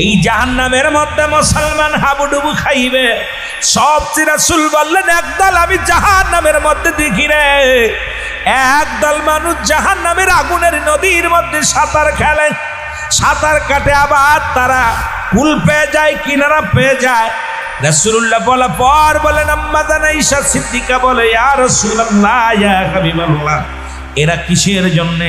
এই জাহান্নামের মধ্যে মুসলমান হাবুডুবু খাইবে। সবচেয়ে রাসূল বললেন একদল আমি জাহান্নামের মধ্যে দেখি রে, একদল মানুষ জাহান্নামের আগুনের নদীর মধ্যে সাঁতার খেলে, সাঁতার কাটে, আবার তারা কুল পেয়ে যায়, কিনারা পেয়ে যায়। রাসূলুল্লাহ বলা পর বলেন আম্মা জান আয়েশা সিদ্দিকা বলে ইয়া রাসূলুল্লাহ ইয়া হাবিবাল্লাহ, এরা কিসের জন্য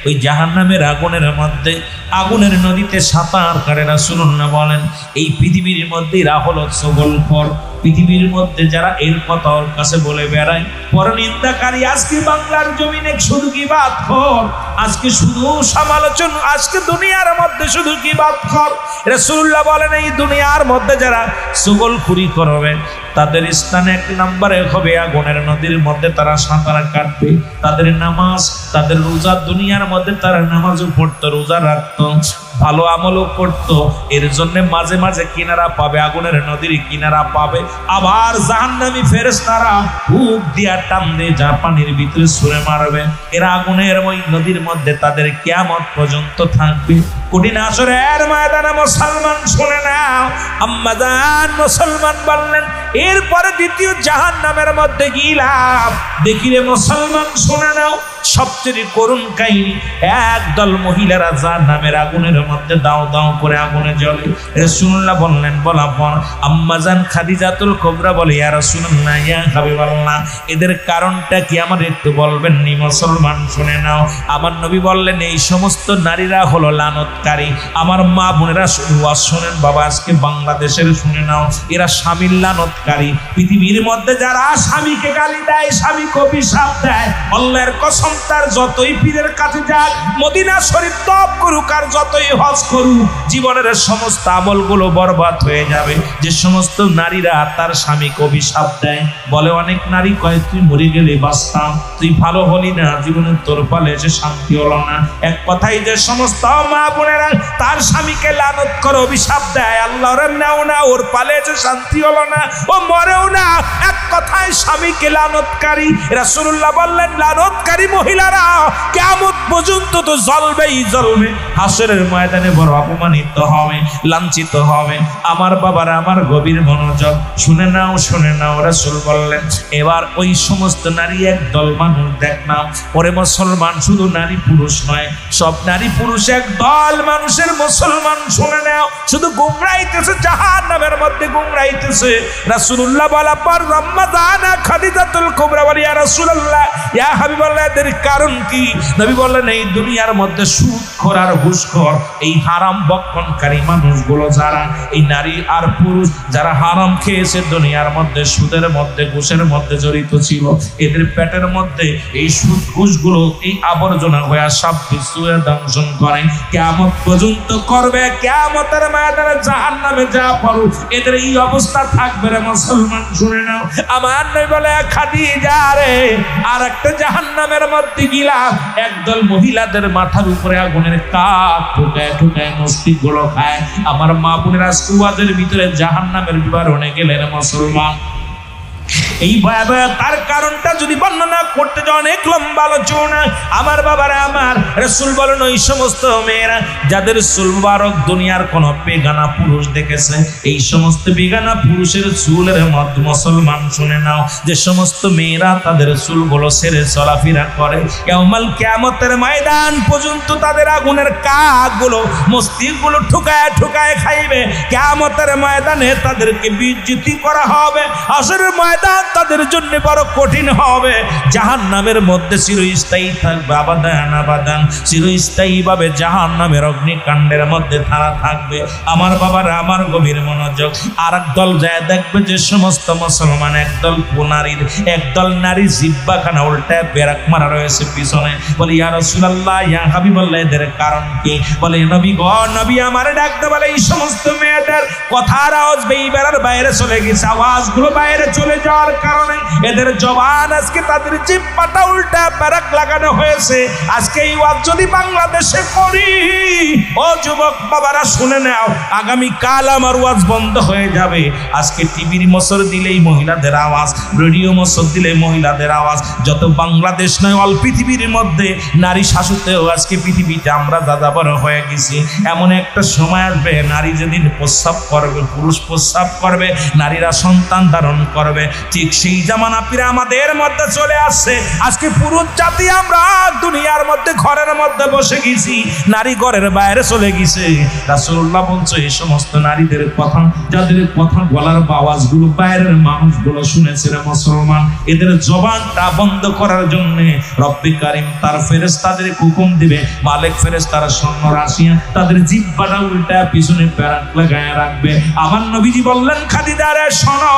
ওই জাহান্নামের আগুনের মধ্যে আগুনের নদীতে সাঁতার কাটে? রাসূলুল্লাহ বলেন এই পৃথিবীর মধ্যে এরা হলো সগলখোর, পৃথিবীর মধ্যে যারা এর কথা ওর কাছে বলে বেড়ায়, পরনিন্দাকারী। আজকে বাংলার জমিনে শুধু গীবাতখোর, আজকে শুধু সমালোচন, আজকে দুনিয়ার মধ্যে শুধু গীবাতখোর। রাসূলুল্লাহ বলেন এই দুনিয়ার মধ্যে যারা সগলখুরি করবে তাদের স্থানে এক নম্বরে হবে আগুনের নদীর মধ্যে তারা সাঁতার কাটবে। তাদের নামাজ, তাদের রোজা, দুনিয়ার মধ্যে তারা নামাজও পড়তো, রোজা রাখতো, ভালো আমলও করতো, এর জন্য মাঝে মাঝে কিনারা পাবে, আগুনের নদীর কিনারা পাবে। আবার জাহান্নামী ফেরেশতারা হুক দিয়া টান দিয়ে যা পানির ভিতরে ছুঁড়ে মারবে, এরা আগুনের ওই নদীর মধ্যে তাদের কিয়ামত পর্যন্ত থাকবে। কঠিন হাসরের ময়দানে মুসলমান শুনে নাও, আম্মা জান মুসলমান বললেন এরপরে দ্বিতীয় জাহান্নামের মধ্যে গেলাম, দেখিলে মুসলমান শুনে নাও সবচেয়ে করুণ কাহিনী, একদল মহিলারা জাহান্নামের আগুনের মধ্যে দাও দাও করে আগুনে জ্বলে। রাসূলুল্লাহ বললেন বলা পর আম্মা জান খাদিজাতুল কুবরা বলে ইয়া রাসূলুল্লাহ ইয়া হাবিবাল্লাহ, এদের কারণটা কি আমার একটু বলবেন নি? মুসলমান শুনে নাও। আমার নবী বললেন এই সমস্ত নারীরা হলো লানতকারী। আমার মা বোনেরা শুধু শোনেন বাবা, আজকে বাংলাদেশের শুনে নাও, এরা স্বামীর লানতকারী। পৃথিবীর মধ্যে যারা স্বামীকে গালি দেয়, স্বামীকে অভিশাপ দেয়, আল্লাহর কসম তার যতই পীরের কাছে যাক, মদিনা শরীফ তওয়াফ করুক, আর যতই হজ করুক, জীবনের সমস্ত আমলগুলো বরবাদ হয়ে যাবে। যে সমস্ত নারীরা তার স্বামীকে অভিশাপ দেয়, বলে অনেক নারী কয় তুই মরে গেলে বাঁচতাম, তুই ভালো হলি না, জীবনে তোর পালে এসে শান্তি হলো না। এক কথাই যে সমস্ত মা বোনেরা তার স্বামীকে লানত করে অভিশাপ দেয়, আল্লাহর নাও না, ওর পালে এসে শান্তি হলো না, ও মরেও না, এক কথায় স্বামীকে লানতকারী। রাসূলুল্লাহ বললেন লানতকারী মহিলারা কিয়ামত পর্যন্ত তো জ্বলবেই জ্বলবে, হাসরের ময়দানে বড় অপমানিত হবে, লাঞ্ছিত হবে। আমার বাবারা, আমার গভীর মনোযোগ শুনে নাও, শুনে নাও। রাসূল বললেন এবার ওই সমস্ত নারী একদল মানুষ দেখলাম, ওরে মুসলমান শুধু নারী পুরুষ নয়, সব নারী পুরুষ একদল মানুষের মুসলমান শুনে নাও, শুধু গুমরাইতেছে, জাহান্নামের মধ্যে গুমরাইতেছে। রাসূলুল্লাহ বলা পর আম্মা জান খাদিজাতুল কুবরা বলে ইয়া রাসূলুল্লাহ ইয়া হাবিবাল্লাহ, এদের কারণ কি? নবী বললেন এই দুনিয়ার মধ্যে সুদখোর আর ঘুষখোর, এই হারাম বক্ষণকারী মানুষগুলো যারা, এই নারী আর পুরুষ যারা হারাম খেয়েছে দুনিয়ার মধ্যে, সুদের মধ্যে, ঘুষের মধ্যে জড়িত ছিল, এদের পেটের মধ্যে এই সুদ ঘুষগুলো এই আবর্জনা হয়ে সব কিছু দংশন করে, কিয়ামত পর্যন্ত করবে। কিয়ামতের ময়দানে জাহান্নামে যা পড়ো, এদের এই অবস্থা থাকবে রে মুসলমান শুনে নাও। আমার নবী বলে খাদিজা রে, আর একটা জাহান্নামের মধ্যে গিলাম, একদল মহিলাদের মাথার উপরে আগুনের কাঠ ঠুকায় ঠুকায় মস্তিষ্ক গুলো খায়। আমার মা বোনেরা সুয়াদের ভিতরে জাহান্নামের বিবরণে গেলেন মুসলমান। এই ভয়াবহতার কারণটা যদি বর্ণনা করতে যাও অনেক লম্বা আলোচনা। আমার বাবারা, আমার রাসূল বলেন ওই সমস্ত মেয়েরা যাদের চুল মুবারক দুনিয়ার কোন বেগানা পুরুষ দেখেছে, এই সমস্ত বেগানা পুরুষের চুলের মধ্যে মুসলমান শুনে নাও, যে সমস্ত মেয়েরা তাদের চুলগুলো ছেড়ে চলাফেরা করে, ইয়াউমাল কিয়ামতের ময়দান পর্যন্ত তাদের আগুনের কাকগুলো মস্তিষ্কগুলো ঠুকায় ঠুকায় খাইবে। কিয়ামতের ময়দানে তাদেরকে বিজ্জিতি করা হবে, হাসরের ময়দান তাদের জন্য বড় কঠিন হবে। জাহান্নামের মধ্যে চিরস্থায়ী থাকবে, আবাদান আবাদান, চিরস্থায়ী ভাবে জাহান্নামের অগ্নিকাণ্ডের মধ্যে তারা থাকবে। আমার বাবার, আমার গভীর মনোযোগ। আর একদল যায় দেখবে যে সমস্ত মুসলমান, একদল নারীর, একদল নারী জিহ্বাখানা উল্টায় বেরাক মারা রয়েছে পিছনে, বলে ইয়া রাসূলুল্লাহ ইয়া হাবিবাল্লাহ, এদের কারণ কি? বলে নবী গো, নবী আমারে ডাকতে বলে এই সমস্ত মেয়েদের কথার আওয়াজ বেরার বাইরে চলে গেছে, আওয়াজগুলো বাইরে চলে যাওয়ার কারণে এদের জবান আজকে তাদের জিহ্বাটা উল্টা ব্যারাক লাগানো হয়েছে। আজকে এই ওয়াজ যদি বাংলাদেশে করি, ও যুবক বাবারা শুনে নাও, আগামী কাল আমার ওয়াজ বন্ধ হয়ে যাবে। আজকে টিভির মসর দিলেই মহিলাদের আওয়াজ, রেডিও মসর দিলে মহিলাদের আওয়াজ। যত বাংলাদেশ নয় অল পৃথিবীর মধ্যে নারী শাসিতেও আজকে পৃথিবীতে আমরা যাযাবর হয়ে গেছি। এমন একটা সময় আসবে নারী যেদিন প্রস্রাব করবে, পুরুষ প্রস্রাব করবে, নারীরা সন্তান ধারণ করবে, ঠিক সেই জামানা ফিরে আমাদের মধ্যে চলে আসছে। আজকে পুরুষ জাতি আমরা দুনিয়ার মধ্যে ঘরের মধ্যে বসে গেছি, নারী ঘরের বাইরে চলে গেছে। রাসূলুল্লাহ বলছে এই সমস্ত নারীদের কথা, যাদের কথা বলার আওয়াজগুলো বাইরের মানুষগুলো শুনেছে রে মুসলমান, এদের জবানটা বন্ধ করার জন্য রব্বে কারীম তার ফেরেশতাদের হুকুম দিবে। মালিক ফেরেশতারা সৈন্য রাশিয়া তাদের জিহ্বাটা উল্টা পিছনে প্যারাক লাগায় রাখবে। আমার নবীজি বললেন, খাদিজা রে শোনো,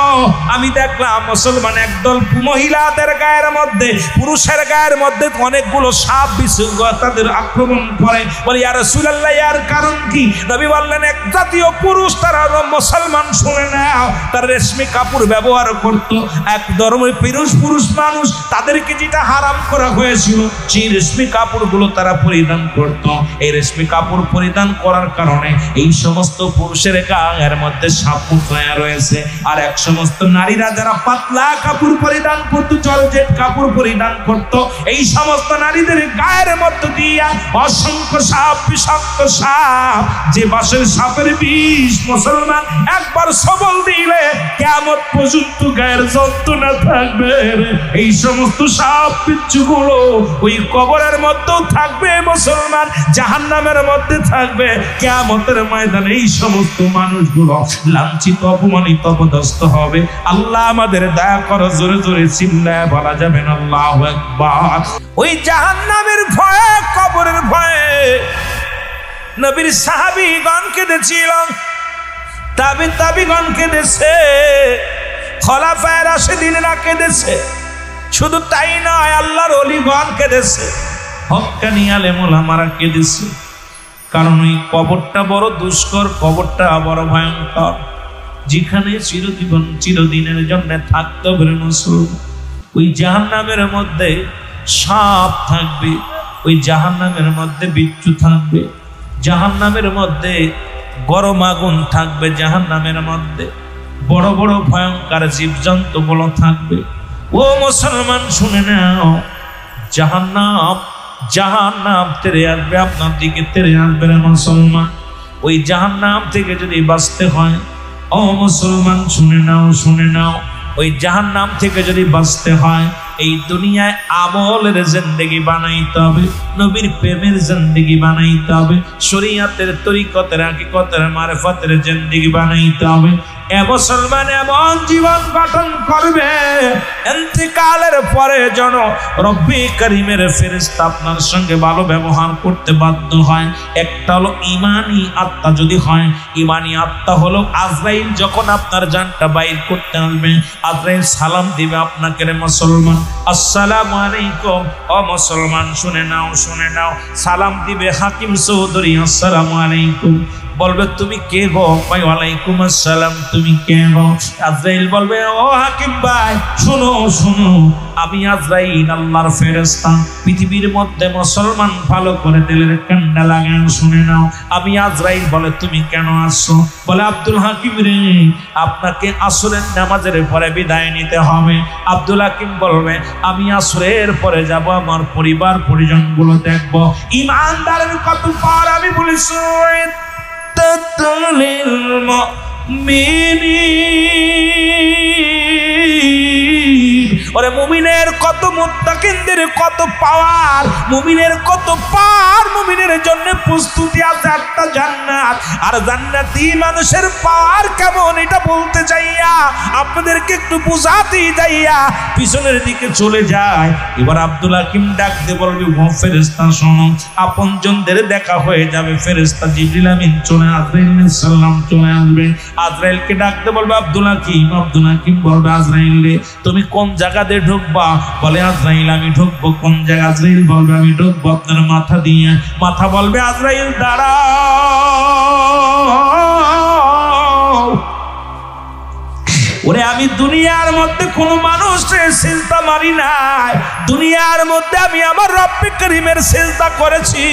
আমি দেখলাম মুসলমান একদল মহিলাদের গায়ের মধ্যে, পুরুষের গায়ের মধ্যে অনেকগুলো সাপ বিচ্ছু তাদের আক্রমণ করে। বলি ইয়া রাসূলুল্লাহ, এর কারণ কি? নবী বললেন, এক জাতীয় পুরুষ তারা মুসলমান শুনে নাও, তার রেশমি কাপড় ব্যবহার করত। এক ধর্মের পুরুষ মানুষ তাদেরকে যেটা হারাম করা হয়েছিল সেই রেশমি কাপড়গুলো তারা পরিধান করত। এই রেশমি কাপড় পরিধান করার কারণে এই সমস্ত পুরুষের গায়ের মধ্যে সাপ মুখায়া রয়েছে। আর এক সমস্ত নারীরা যারা পাতলা কাপড় পরিধান করত, জর্জেট কাপড় পরিধান করত, এই সমস্ত নারীদের গায়ের মধ্যে দিয়া অসংখ্য সাপ, বিষাক্ত সাপ, যে বাসের সাপের বিষ মুসলমান একবার সবল দিলে কিয়ামত পর্যন্ত গায়ের যন্ত্রণা থাকবে। এই সমস্ত সাপ বিচ্ছুগুলো ওই কবরের মধ্যেও থাকবে মুসলমান, জাহান্নামের মধ্যে থাকবে। কিয়ামতের ময়দানে এই সমস্ত মানুষগুলো লাঞ্ছিত, অপমানিত, অপদস্থ হবে। আল্লাহ আমাদের দয়া করো, জোরে জোরে চিল্লায় বলা যাবে না আল্লাহু আকবার। ওই জাহান্নামের ভয়ে, কবরের ভয়ে নবীর সাহাবীগণ কেঁদেছিল, তাবিগণ কেঁদেছে, খলাফায়ে রাশিদিনরা কেঁদেছে। শুধু তাই নয়, আল্লাহর ওলিগণ কেঁদেছে, হক্কানি আলেম ওলামারা কেঁদেছে। কারণ ওই কবরটা বড় দুষ্কর, কবরটা বড় ভয়ঙ্কর, যেখানে চিরদিনের জন্য থাকতে হবে মুসলমান। ওই জাহান্নামের মধ্যে সাপ থাকবে, ওই জাহান্নামের মধ্যে বিচ্ছু থাকবে, জাহান্নামের মধ্যে গরম আগুন থাকবে, জাহান্নামের মধ্যে বড় বড় ভয়ঙ্কর জীবজন্তুগুলো থাকবে। ও মুসলমান শুনে নাও, জাহান্নাম তেরে আসবে, আপনার দিকে তেরে আসবে রে মুসলমান। ওই জাহান্নাম থেকে যদি বাঁচতে হয়, ও মুসলমান শুনে নাও, ওই জাহান্নাম থেকে যদি বাঁচতে হয়, এই দুনিয়ায় আমলের জিন্দেগি বানাইতে হবে, নবীর প্রেমের জিন্দেগি বানাইতে হবে, শরীয়তের তরিকতের, হাকিকতের, মারিফতের জিন্দেগি বানাইতে হবে। মুসলমান এমন জীবন গঠন করবে, ইন্তেকালের পরে যেন রব্বে কারীমের ফেরেশতা আপনার সঙ্গে ভালো ব্যবহার করতে বাধ্য হয়। একটা হলো ঈমানি আত্মা যদি হয়, ঈমানি আত্মা হলো আজরাইল যখন আপনার জানটা বাইর করতে আসবে, আজরাইল সালাম দিবে আপনাকে, রে মুসলমান আসসালামু আলাইকুম। ও মুসলমান শুনে নাও, সালাম দিবে হাকিম চৌধুরী, আসসালামু আলাইকুম। বলবে তুমি কে গো? ওয়ালাইকুম আসসালাম, তুমি কে গো? আজরাইল বলবে, ও হাকিম ভাই শোনো, আমি আজরাইল, আল্লাহর ফেরেশতা। পৃথিবীর মধ্যে মুসলমান ভালো করে দিলের কান্না লাগান, শুনে নাও। আমি আজরাইল। বলে তুমি কেন আসছো? বলে আব্দুল হাকিম রে, আপনাকে আসরের নামাজের পরে বিদায় নিতে হবে। আব্দুল হাকিম বলবে, আমি আসরের পরে যাব, আমার পরিবার পরিজনগুলো দেখবো। ইমানদারের কত পার আমি বলেছি, ওরে মুমিনের কত, মুত্তাকিনদের কত পাওয়ার, মুমিনের কত পাওয়ার, মুমিনের জন্য প্রস্তুতি আছে একটা জান্নাত। আর জান্নাতি মানুষের পাওয়ার কেমন এটা বলতে যাইয়া, আপনাদেরকে একটু বোঝাতে যাইয়া পিছনের দিকে চলে যায়। এবার আব্দুল হাকিম ডাক দিয়ে বলবে, ও ফেরেশতা শোনো, আপনজনদের দেখা হয়ে যাবে। ফেরেশতা জিবরিল আমিন চলে আসবে, সালাম চলে আসবে। আজরাইলকে ডাকতে বলবে আব্দুল হাকিম বলবে, আজরাইল রে তুমি কোন জায়গা দিয়ে ঢুকবা? বলে আজরাইল আমি ঢুকবো কোন জায়গা? আজরাইল বলবে আমি ঢুকবো আপনার মাথা দিয়ে। মাথা বলবে আজরাইল দাঁড়াও, ওরে আমি দুনিয়ার মধ্যে কোনো মানুষের সিজদা মারি নাই, দুনিয়ার মধ্যে আমি আমার রব্বে করিমের সিজদা করেছি।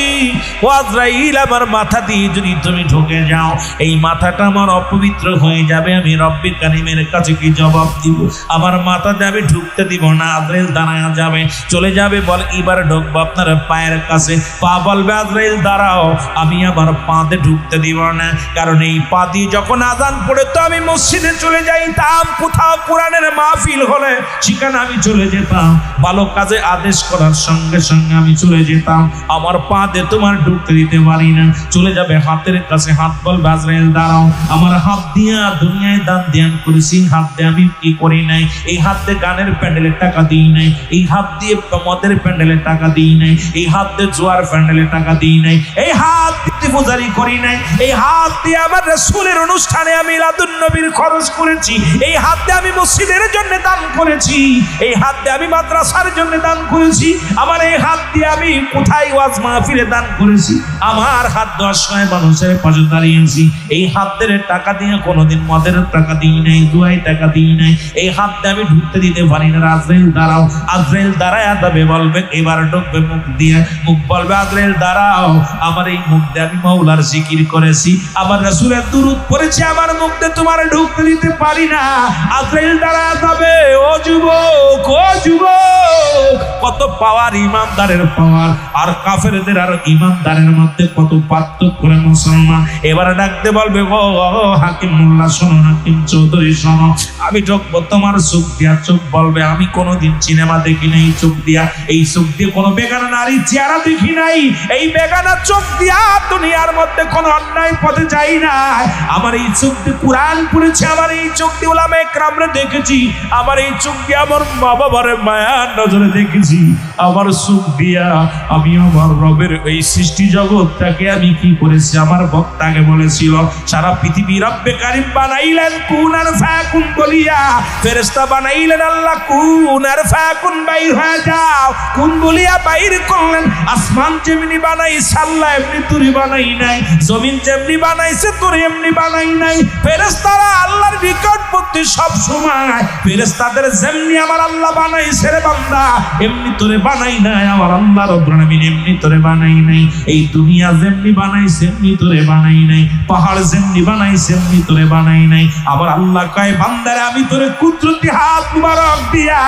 ও আজরাইল, আমার মাথা দিয়ে যদি তুমি ঢুকে যাও, এই মাথাটা আমার অপবিত্র হয়ে যাবে, আমি রব্বে করিমের কাছে কি জবাব দিব? আমার মাথাতে আমি ঢুকতে দিব না। আজরাইল দাঁড়ায় যাবে, চলে যাবে, বল এবার ঢুকবো আপনার পায়ের কাছে। পা বলবে আজরাইল দাঁড়াও, আমি আমার পাতে ঢুকতে দিব না, কারণ এই পা দিয়ে যখন আজান পড়ে তো আমি মসজিদে চলে যাইতাম, কোথাও কোরআনের মাহফিল হলে সেখানে আমি চলে যেতাম, ভালো কাজে আদেশ করার সঙ্গে সঙ্গে আমি চলে যেতাম, আমার পাতে তোমার ঢুকতে দিতে পারি না। চলে যাবে হাতের কাছে, হাত বলবে আজরাইল দাঁড়াও, আমার হাত দিয়া দুনিয়ায় দান ধ্যান করেছি, হাত দিয়ে আমি কি করি নাই, এই হাত দিয়ে গানের প্যান্ডেলের টাকা দিই নাই, এই হাত দিয়ে মদের প্যান্ডেলের টাকা দিই নাই, এই হাত দিয়ে জোয়ার প্যান্ডেলের টাকা দিই নাই, এই হাত দিয়ে পূজারি করি নাই, এই হাত দিয়ে আমার রাসূলের অনুষ্ঠানে আমি মিলাদুন নবীর খরচ করেছি, এই হাত দিয়ে আমি মসজিদের জন্য দান করেছি, এই হাত দিয়ে আমি মাদ্রাসার জন্য দান করেছি, আমার এই হাত দিয়ে আমি কোথায় ওয়াজ মাহফিলে দান করেছি, আমার হাত দিয়ে অসহায় মানুষের পাশে দাঁড়িয়েছি, এই হাত দিয়ে টাকা দিয়ে কোনোদিন মদের টাকা দিই নাই, জুয়ায় টাকা দিই নাই, এই হাত দিয়ে আমি ঢুকতে দিতে পারি না। আজরাইল দাঁড়াও, আজরাইল দাঁড়ায় যাবে, বলবে এবার ঢুকবে মুখ দিয়ে, মুখ বলবে আজরাইল দাঁড়াও, আমার এই মুখ দিয়ে আমি মাওলার জিকির করেছি, আমার রাসূলের দুরূদ পড়েছি, আমার মুখ দিয়ে তোমার ঢুকতে দিতে পারি না। আজরাইল দাঁড়ায় যাবে, ও যুবক, ও যুবক, কত পাওয়ার ইমানদারের পাওয়ার, আর কাফেরদের আর ইমানদারের মধ্যে কত পার্থক্য করে মুসলমান। এবার ডাকতে বলবে ও হাকিম মোল্লা শোনো, হাকিম চৌধুরী শোনো, আমি ঢুকবো তোমার চোখ দিয়া। চোখ বলবে আমি কোনোদিন সিনেমা দেখি নাই, চোখ দিয়া, এই চোখ দিয়ে কোনো বেগানা নারী চেহারা দেখি নাই, এই বেগানা চোখ দিয়া দুনিয়ার মধ্যে কোনো অন্যায় পথে যাই না, আমার এই চোখ দিয়ে কোরআন পড়েছি, আমার এই চোখ দিয়ে উলামায়ে কেরামরে দেখেছি, আমার এই চোখ দিয়ে আমার মা বাবার মায়ার নজরে দেখেছি, আমার চোখ দিয়া আমি আমার রবের এই সৃষ্টি জগৎটাকে আমি কি করেছি। আমার বক্তাকে বলেছিল সারা পৃথিবী রব্বে কারিম বানাইলেন কুন আর ফায়াকুন বলিয়া, ফেরেশতা বানাইলেন আল্লাহ কুন আর ফায়াকুন, বাইর হয়ে যাও, কুন বলিয়া বাইর করলেন। আসমান যেমনি বানাইছে আল্লাহ এমনি তুরি বানাই নাই, জমিন যেমনি বানাইছে তুরি এমনি বানাই নাই। ফেরেশতারা আল্লাহর নিকটবর্তী সব সময়, ফেরেশতাদের যেমনি আমার আল্লাহ বানাইছে রে বান্দা, এমনি তোরে বানাই নাই, আমার আল্লাহ রব্বুল আলামিন এমনি তোরে বানাই নাই। এই দুনিয়া যেমনি বানাইছে এমনি তোরে বানাই নাই, পাহাড় যেমনি বানাইছে এমনি তোরে বানাই নাই। আমার আল্লাহ কয় বান্দারে আমি তোরে কুদরতি হাত মুবারক দিয়া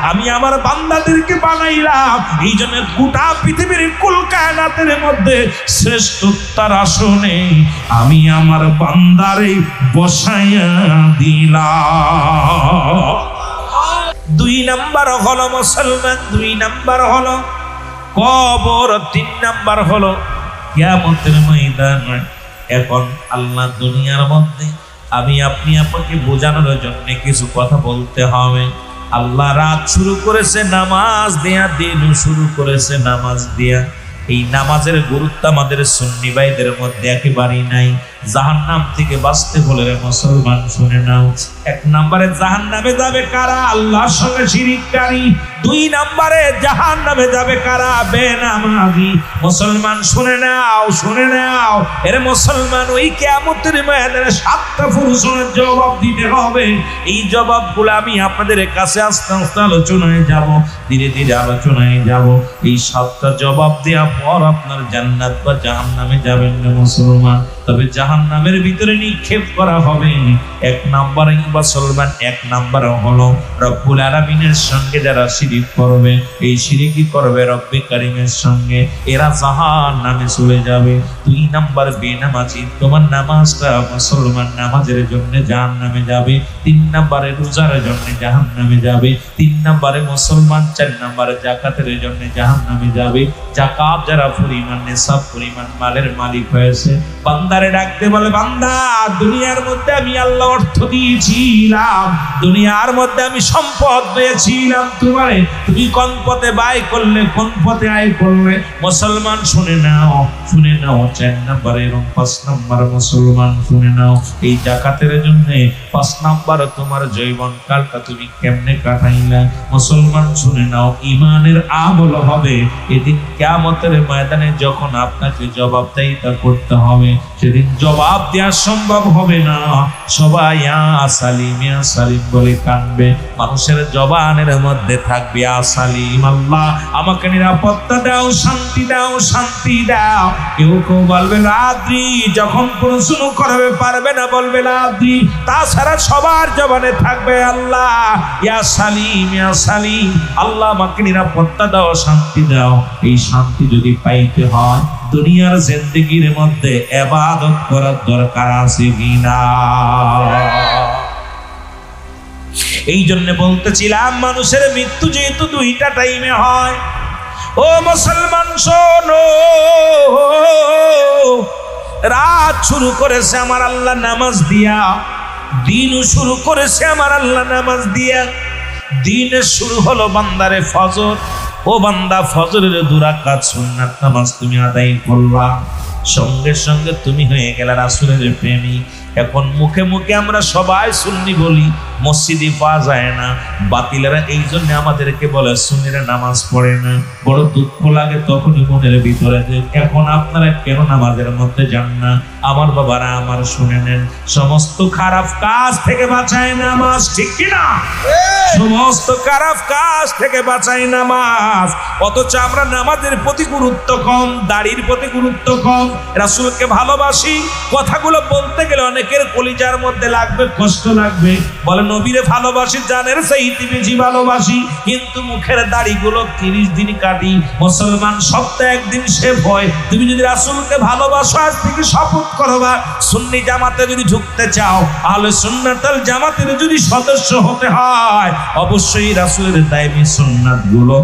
আমি আমার বান্দাদেরকে বানাইলাম, এই জন্য গোটা পৃথিবীর কুল কায়নাতের মধ্যে শ্রেষ্ঠতার আসনে আমি আমার বান্দারে বসাইয়া দিলাম। দুই নাম্বার হলো মুসলমান, দুই নাম্বার হলো কবর, তিন নাম্বার হলো কিয়ামতের ময়দান। এখন আল্লাহ দুনিয়ার মধ্যে আমি আপনি আপনাকে বোঝানোর জন্য কিছু কথা বলতে হবে। আল্লাহ রাত শুরু করেছে নামাজ দেয়া, দিন শুরু করেছে নামাজ দেয়া। এই নামাজের গুরুত্ব আমাদের সুন্নি ভাইদের মধ্যে একেবারেই নাই। জাহান্নাম থেকে বাঁচতে হলে মুসলমান শুনে নাও, এক নম্বরে জাহান্নামে যাবে কারা? আল্লাহর সঙ্গে শিরিককারী। দুই নম্বরে জাহান্নামে যাবে কারা? বেনামাজি। মুসলমান শুনে নাও, শুনে নাও, এর মুসলমান ওই কিয়ামতের ময়দানে সাতটা প্রশ্নের জবাব দিতে হবে। এই জবাবগুলো আমি আপনাদের কাছে আস্তে আস্তে আলোচনায় যাব, ধীরে ধীরে আলোচনায় যাব। এই সাতটা জবাব দেওয়ার পর আপনার জান্নাত বা জাহান্নামে যাবেন না মুসলমান, তবে জাহান্নামের ভিতরে নিক্ষেপ করা হবে। এক নম্বরে মুসলমান, এক নম্বর হলো রব্বুল আলামিনের সঙ্গে যারা শিরিক করবে, এই শিরিকি করবে রব্বে কারিমের সঙ্গে, এরা জাহান্নামে চলে যাবে। দুই নম্বর বেনামাজি, তোমার নামাজটা মুসলমান নামাজের জন্য জাহান্নামে যাবে। তিন নম্বরে রোজার জন্য জাহান্নামে যাবে। তিন নম্বরে মুসলমান, চার নম্বরে যাকাতের জন্য জাহান্নামে যাবে। যাকাত যারা পরিমাণ নেশাব পরিমাণ মালের মালিক হয়েছে, বান্দারে ডাকতে বলে বান্দা দুনিয়ার মধ্যে আমি আল্লাহ অর্থ দিয়েছিলাম, দুনিয়ার মধ্যে আমি সম্পদ পেয়েছিলাম, তোমারে তুমি কোন পথে ব্যয় করলে, কোন পথে আয় করলে? মুসলমান শুনে নাও, শুনে নাও। চার নম্বর এবং পাঁচ নম্বর মুসলমান শুনে নাও, এই যাকাতের জন্য পাঁচ নম্বর তোমার জীবন কালটা তুমি কেমনে কাটাইলা? মুসলমান শুনে নাও, ইমানের আমল হবে এদিন কিয়ামতের ময়দানে, যখন আপনাকে জবাবদিহিতা করতে হবে, সেদিন জবাব দেওয়া সম্ভব হবে না। সবাই ইয়া সালিম বলে কাঁদবে। মানুষের জবানের মধ্যে থাকবে ইয়া সালিম, আল্লাহ আমাকে নিরাপত্তা দাও, শান্তি দাও, শান্তি দাও। কেউ কেউ বলবে রাত্রি, যখন প্রশ্ন করবে পারবে না বলবে রাত্রি। তাছাড়া সবার জবানে থাকবে আল্লাহ ইয়া সালিম, আল্লাহ আমাকে নিরাপত্তা দাও, শান্তি দাও। এই শান্তি যদি পাইতে হয় দুনিয়ার জিন্দেগির মধ্যে ইবাদত করার দরকার আছে কিনা? এই জন্য বলতেছিলাম মানুষের মৃত্যু যেহেতু দুইটা টাইমে হয়। ও মুসলমান শোনো, রাত শুরু করেছে আমার আল্লাহ নামাজ দিয়া, দিনও শুরু করেছে আমার আল্লাহ নামাজ দিয়া। দিনের শুরু হলো বান্দারে ফজর। ও বান্দা, ফজরের 2 রাকাত সুন্নাত নামাজ তুমি আদায় করলা, সঙ্গে সঙ্গে তুমি হয়ে গেলে রাসূলের প্রেমিক। এখন মুখে মুখে আমরা সবাই সুন্নি বলি, মসজিদে পাওয়া যায় না। বাতিলেরা এই জন্য আমাদেরকে বলে সুন্নিরা নামাজ পড়ে না। বড় দুঃখ লাগে তখনই মনের ভিতরে যে এখন আপনারা কেন নামাজের মধ্যে যান না? আমার বাবারা আমার শুনে নেন, সমস্ত খারাপ কাজ থেকে বাঁচায় নামাজ, ঠিক কিনা? সমস্ত খারাপ কাজ থেকে বাঁচায় নামাজ। অথচ আমরা নামাজের প্রতি গুরুত্ব কম, দাড়ির প্রতি গুরুত্ব কম। রাসূলকে ভালোবাসি, কথাগুলো বলতে গেলে অনেকের কলিজার মধ্যে লাগবে, কষ্ট লাগবে। বলে নবীরে ভালোবাসি, জানের চাইতে বেশি ভালোবাসি, কিন্তু মুখের দাড়িগুলো 30 দিন কাটি। মুসলমান সপ্তাহে 1 দিন শেভ হয়। তুমি যদি রাসূলকে ভালোবাসো আজ থেকে শপথ করবা, সুন্নি জামাতে যদি ঢুকতে চাও, আহলে সুন্নাতুল জামাতের যদি সদস্য হতে হয়, অবশ্যই রাসূলের দায়মি সুন্নাতগুলো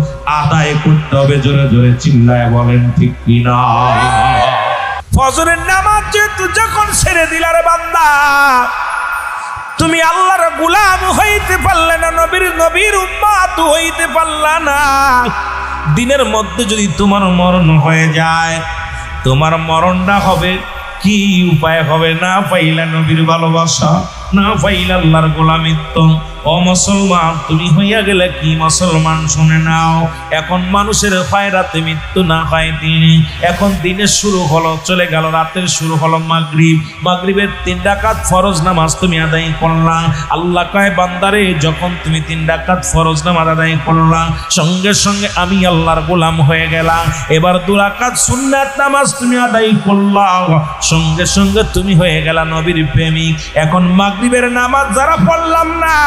আদায় করতে হবে। জোরে জোরে চিল্লায় বলেন ঠিক কিনা? ফজরের নামাজ যেহেতু যখন ছেড়ে দিলারে বান্দা, তুমি আল্লাহর গোলাম হইতে পারলে না, নবীর উম্মত হইতে পারলা না। দিনের মধ্যে যদি তোমার মরণ হয়ে যায়, তোমার মরণটা হবে কি উপায় হবে? না পাইলা নবীর ভালোবাসা, না পাইলা আল্লাহর গোলামিত্ব। ও মুসলমান, তুমি হইয়া গেলে কি মুসলমান? শুনে নাও, এখন মানুষের হয় রাতে মৃত্যু, না হয় দিনে। এখন দিনের শুরু হলো, চলে গেল রাতের শুরু হলো মাগরিব। মাগরিবের 3 রাকাত ফরজ নামাজ তুমি আদায় করলা। আল্লাহ কয় বান্দারে, যখন তুমি 3 রাকাত ফরজ নামাজ আদায় করলা, সঙ্গে সঙ্গে আমি আল্লাহর গোলাম হয়ে গেলাম। এবার 2 রাকাত সুন্নাত নামাজ তুমি আদায় করলা, সঙ্গে সঙ্গে তুমি হয়ে গেলা নবীর প্রেমিক। এখন মাগরিবের নামাজ যারা পড়লাম না,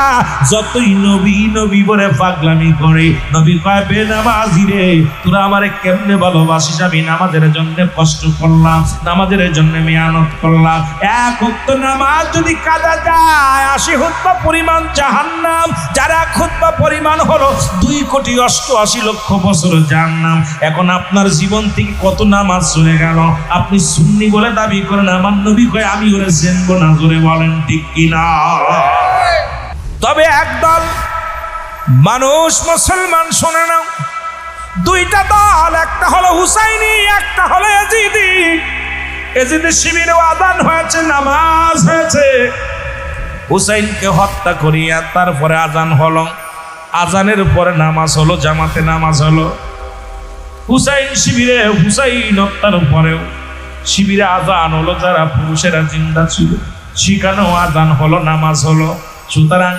যতই নবী বলে পাগলামি করে, নবী কয় বেনামাজি রে, তোরা আমারে কেমনে ভালোবাসিস? আমি নামাজের জন্য কষ্ট করলাম, নামাজের জন্য মেহনত করলাম। 1 ওয়াক্ত নামাজ যদি কাজা যায় 80 খুতবা পরিমাণ জাহান্নাম। যারা খুতবা পরিমাণ হলো 2,88,00,000 বছর জাহান্নাম। এখন আপনার জীবন থেকে কত নামাজ চলে গেল? আপনি সুন্নি বলে দাবি করেন, আমার নবী কয় আমি ওরে চিনবো না। জোরে বলেন ঠিক কিনা? তবে একদল মানুষ মুসলমান শোনে না, 2টা দল, একটা হলো হুসাইনি, একটা হলো এজিদি। এজিদি শিবিরে আযান হয়েছে, নামাজ হয়েছে। হুসাইনকে হত্যা করিয়া তারপরে আযান হলো, আযানের পরে নামাজ হলো, জামাতে নামাজ হলো। হুসাইন শিবিরে, হুসাইন হত্যার পরেও শিবিরে আযান হলো। যারা পুরুষেরা জিন্দা ছিল সেখানেও আযান হলো, নামাজ হলো। সুতরাং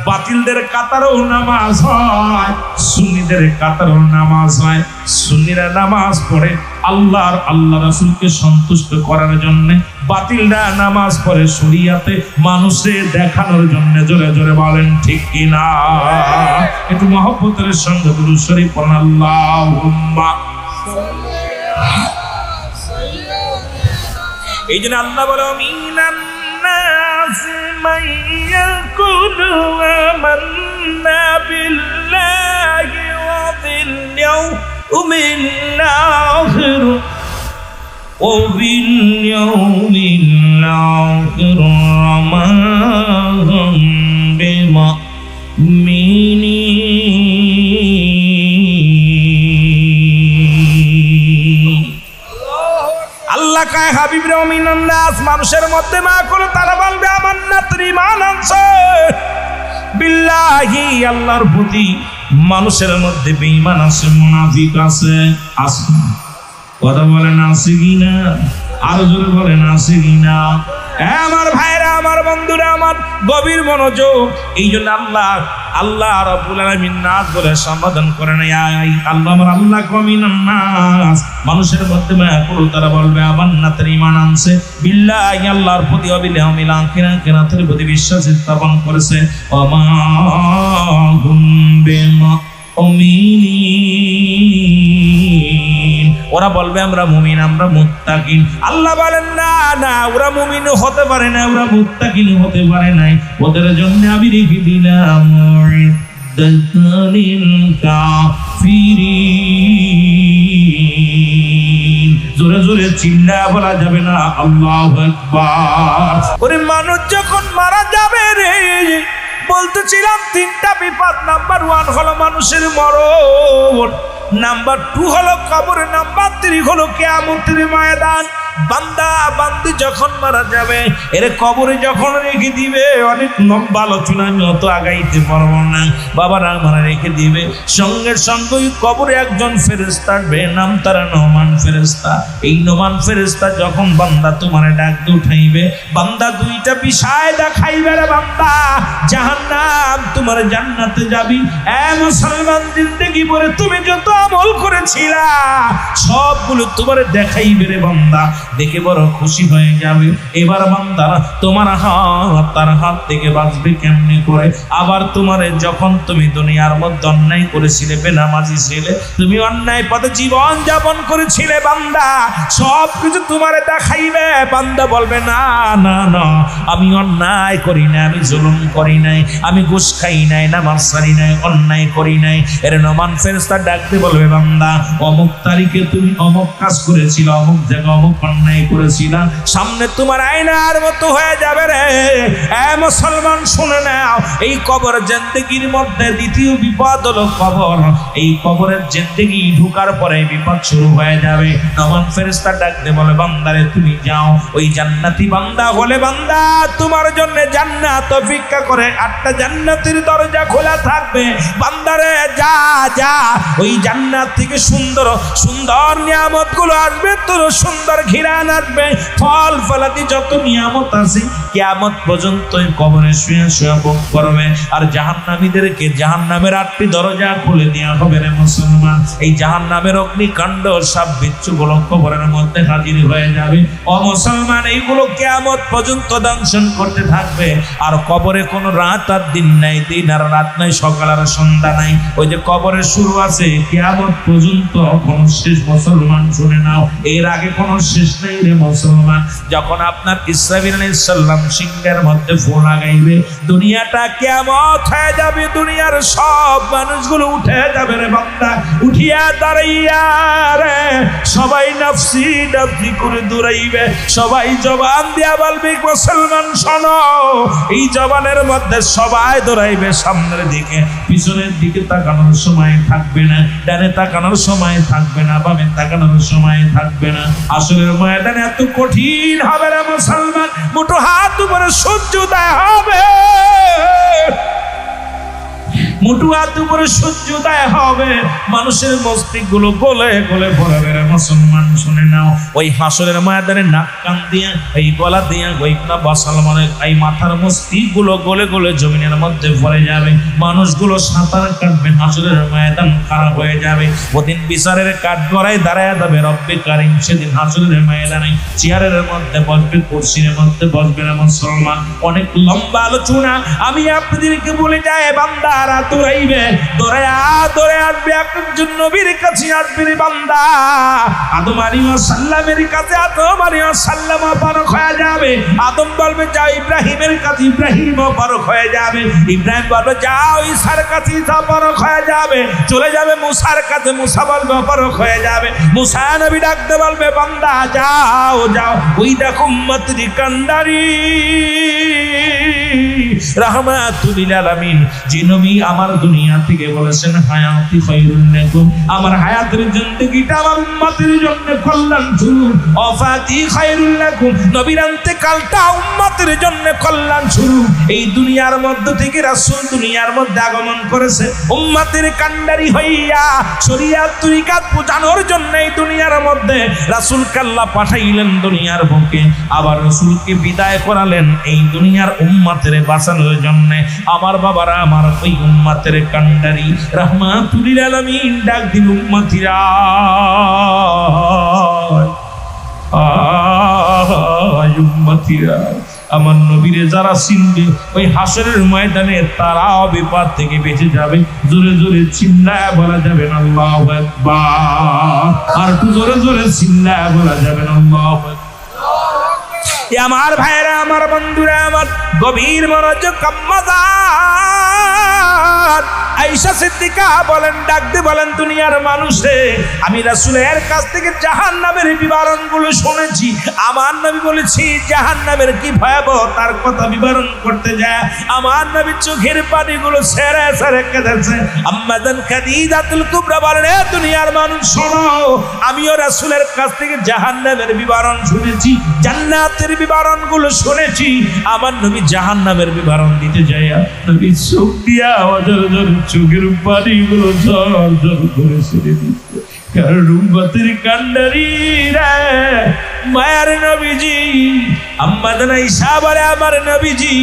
বাতিলদের কাতারেও নামাজ হয়, সুন্নিদের কাতারেও নামাজ হয়। সুন্নিরা নামাজ পড়ে আল্লাহ রাসূলকে সন্তুষ্ট করার জন্য, বাতিলরা নামাজ পড়ে শরিয়াতে মানুষের দেখানোর জন্য। জোরে জোরে বলেন ঠিক কিনা? একটু মহব্বতের সঙ্গে দুরূদ শরীফ পড়ুন। আল্লাহুম্মা। এই জন্য আল্লাহ বলে মিনান নাস মান ইয়াকুলু আমান্না বিল্লাহি ওয়া বিল ইয়াউমিল আখির ওয়া বিল ইয়াউমিল আখির ওয়া বিমুমিনিন। আল্লাহ কয় হাবিবরে মিনান নাস, মানুষের মধ্যে মা করে তারা বলবে আমান্না, তুমি ঈমান আনছো বিল্লাহি, আল্লাহর প্রতি। মানুষের মধ্যে বেঈমান আছে, মুনাফিক আছে। কথা বলেন আছে কিনা? আর জোরে বলেন আছে কিনা? আমার ভাইরা, আমার বন্ধুরা, আমার গভীর মনোযোগ। এই জন্য আল্লাহ রাব্বুল আলামিন নাস বলে সম্বোধন করে না, আল্লাহ আমার আল্লাহ কমিনান নাস, মানুষের মধ্যে মায়া করো, তারা বলবে আমান্নাতের ঈমান আনছে, বিল্লাহি আল্লাহর প্রতি, বিল ইয়াউমিল আখির, আখিরাতের প্রতি বিশ্বাস স্থাপন করেছে। ওমা হুম বিমুমিনিন, ওরা বলবে আমরা মুমিন, আমরা মুত্তাকিন। আল্লাহ বলেন না না, ওরা মুমিন হতে পারে না, ওরা মুত্তাকিন হতে পারে নাই। ওদের জন্য আমি রেখে দিলাম কাফিরিন। জোরে জোরে চিল্লা বলা যাবে না আল্লাহু আকবার। ওরে মানুষ যখন মারা যাবে রে, বলতেছিলাম তিনটা বিপদ। নাম্বার 1 হলো মানুষের মরণ, নাম্বার 2 হলো কবর, নাম্বার 3 হলো কিয়ামতের ময়দান। বান্দা বান্দি যখন মারা যাবে, এর কবরে যখন রেখে দিবে, অনেক লম্বা আলোচনা, আমি অত আগাইতে পারবো না। বাবারা আমার রেখে দিবে, সঙ্গে সঙ্গে কবরে একজন ফেরেশতা আসবে, নাম তার নোমান ফেরেশতা। এই নোমান ফেরেশতা যখন বান্দা তোমার ডাক দিয়ে উঠাইবে, বান্দা দুইটা বিষয় দেখাইবে রে বান্দা, জাহান্নাম তোমার জান্নাতে যাবি। এ মুসলমান, জিন্দেগি ভরে তুমি যত আমল করেছিলা সবগুলো তোমার দেখাইবে রে বান্দা। দেখে বড় খুশি হয়ে যাবে। এবার বান্দা তোমার হাত তার হাত থেকে বাঁচবে কেমনি করে? আবার তোমারে যখন তুমি দুনিয়ার মধ্যে অন্যায় করেছিলে, বেনামাজি ছিলে, তুমি অন্যায় পথে জীবন যাপন করেছিলে, বান্দা সব কিছু তোমারে দেখাইবে। বান্দা বলবে না না না, আমি অন্যায় করি না, আমি জুলুম করি নাই, আমি ঘুষ খাই নাই, নামাজ ছাড়ি নাই, অন্যায় করি নাই। এর নোমান ফেরেশতা ডাকতে বলবে বান্দা অমুক তারিখে তুমি অমুক কাজ করেছিল, অমুক জায়গা অমুক অন্যায় করেছিলাম, সামনে তোমার আয়নার মতো হয়ে যাবে রে। এ মুসলমান শুনে নাও, এই কবর জিন্দেগির মধ্যে দ্বিতীয় বিপদ হলো কবর। এই কবরের জিন্দেগি ঢুকার পরে বিপদ শুরু হয়ে যাবে। নমান ফেরেশতা ডাকতে বলে বান্দারে তুমি যাও, ওই জান্নাতি বান্দা হলে বান্দা তোমার জন্য জান্নাত অপেক্ষা করে, 8টা জান্নাতের দরজা খোলা থাকবে। বান্দারে যা যা, ওই জান্নাত থেকে সুন্দর সুন্দর নিয়ামত গুলো আসবে, তোর সুন্দর ঘিরান আসবে, ফল ফলাদি যত নিয়ামত আছে কিয়ামত পর্যন্ত কবরে শুয়ে শুয়ে ভোগ করবে। আর জাহান্নামীদেরকে জাহান্নামের 8টি দরজা খুলে দেওয়া হবে রে মুসলমান। এই জাহান্নামের অগ্নিকাণ্ড সব বিচ্ছুগুলো কবরের মধ্যে হাজির হয়ে যাবে। ও মুসলমান, এইগুলো কিয়ামত পর্যন্ত দংশন করতে থাকবে। আর কবরে কোনো রাত আর দিন নাই, দিন আর রাত নাই, সকাল আর সন্ধ্যা নাই। ওই যে কবরের শুরু আছে, কিয়ামত পর্যন্ত কোনো শেষ মুসলমান শুনে নাও, এর আগে কোনো শেষ নেই রে মুসলমান। যখন আপনার ইসরাফিল আলাইহিস সালাম সিংহের মধ্যে ফু লাগাইবে, দুনিয়াটা কিয়ামত হয়ে যাবে, দুনিয়ার সব মানুষগুলো উঠে যাবে রে বান্দা। উঠিয়া দাঁড়াইয়া রে সবাই নাফসি নাফসি করে দৌড়াইবে, সবাই জবান দিয়া বলবে মুসলমান শোনো। এই জবানের মধ্যে সবাই দৌড়াইবে সামনের দিকে, পিছনের দিকে তাকানোর সময় থাকবে না, ডানে তাকানোর সময় থাকবে না, বামে তাকানোর সময় থাকবে না। আসলের ময়দান এত কঠিন হবে রে মুসলমান, মুঠো হাত উপরে সূর্য উদয় হবে, মুঠো হাত উপরে সূর্য উদয় হবে, মানুষের মস্তিষ্ক গুলো গলে গলে পড়বে রে মুসলমান। শুনে নাও, ওই হাসরের ময়দানে নাক কান দিয়া, এই গলা দিয়া গইকনা বাসাল, মানে এই মাথার মস্তিষ্ক গুলো গলে গলে জমিনের মধ্যে পড়ে যাবে। মানুষগুলো সাঁতার কাটবে, হাসরের ময়দান খারাপ হয়ে যাবে। ওদিন বিচারের কাঠ গড়ায় দাঁড়ায় যাবে রব্বে কারিম। সেদিন হাসরের ময়দানে চেয়ারের মধ্যে বসবে, কুরসির মধ্যে বসবে না মুসলমান। অনেক লম্বা আলোচনা, আমি আপনাদেরকে বলে যাই বান্দারা দৌড়াইবে, দৌড়ায়া দৌড়ে আসবে একজন নবীর কাছে আসবে রে বান্দা। আদম আলাইহিস সালামের কাছে আদম আলাইহিস সালাম পারক হয়ে যাবে। আদম বলবে যাও ইব্রাহিমের কাছে, ইব্রাহিম পারক হয়ে যাবে। ইব্রাহিম বলবে যাও ঈসার কাছে, ঈসা পারক হয়ে যাবে। চলে যাবে মুসার কাছে, মুসা বলবে পারক হয়ে যাবে। মুসা নবী ডাকতে বলবে বান্দা যাও যাও, ওই দেখো উম্মতের কান্ডারি রাহমাতুল লিল আলামিন, যে নবী আমার দুনিয়া থেকে বলেছেন হায়াতি খায়রুল লাকুম, আমার হায়াতের জিন্দেগিটা আমার উম্মতের জন্য কল্যাণজনক, ওয়াফাতি খায়রুল লাকুম, নবীর ইন্তেকালটা উম্মতের উম্মতের জন্য কল্যাণ শুরু। এই দুনিয়ার মধ্য থেকে রাসূল দুনিয়ার মধ্যে আগমন করেছে উম্মতের কান্ডারি হইয়া, শরীয়ত তরিকাত পূজানোর জন্য এই দুনিয়ার মধ্যে রাসূলকে আল্লাহ পাঠাইলেন দুনিয়ার বুকে, আবার রাসূলকে বিদায় করালেন এই দুনিয়ার উম্মতের বাঁচানোর জন্য। আমার বাবারা, আমার ওই উম্মতের কান্ডারি রাহমাতুল লিল আলামিন ডাক দিল, উম্মতিরা উম্মতিরা, আমার নবীরে যারা চিনবে ওই হাসরের ময়দানে তারাও বিপদ থেকে বেঁচে যাবে। জোরে জোরে চিল্লায় বলা যাবে না আল্লাহু আকবার, আর একটু জোরে জোরে চিল্লায় বলা যাবে না আল্লাহু আকবার। আমার ভাইরা, আমার বন্ধুরা, আমার গভীর মনোযোগ কাম্মাদার আয়েশা সিদ্দিকা বলেন, ডাকতে বলেন, দুনিয়ার মানুষে আমি রাসূলের কাছ থেকে জাহান্নামের বিবরণগুলো শুনেছি। আমার নবী বলেছি জাহান্নামের কি ভয়াবহ তার কথা বিবরণ করতে যায় আমার নবী চোখের পানিগুলো ছেড়ে ছেড়ে কেঁদেছে। আম্মা জান খাদিজাতুল কুবরা বলেন, দুনিয়ার মানুষ শোনো, আমিও রাসূলের কাছ থেকে জাহান্নামের বিবরণ শুনেছি, জান্নাতের বিবরণগুলো শুনেছি। আমার নবী জাহান্নামের বিবরণ দিতে যায়, নবী চোখ দিয়া অজর জর চোখের পানিগুলো ঝর ঝর করে ছেড়ে দিচ্ছে। কারণ উম্মতের কান্ডারি রে মায়ার নবীজি, আম্মা জান আয়েশা বলে, আমার নবীজি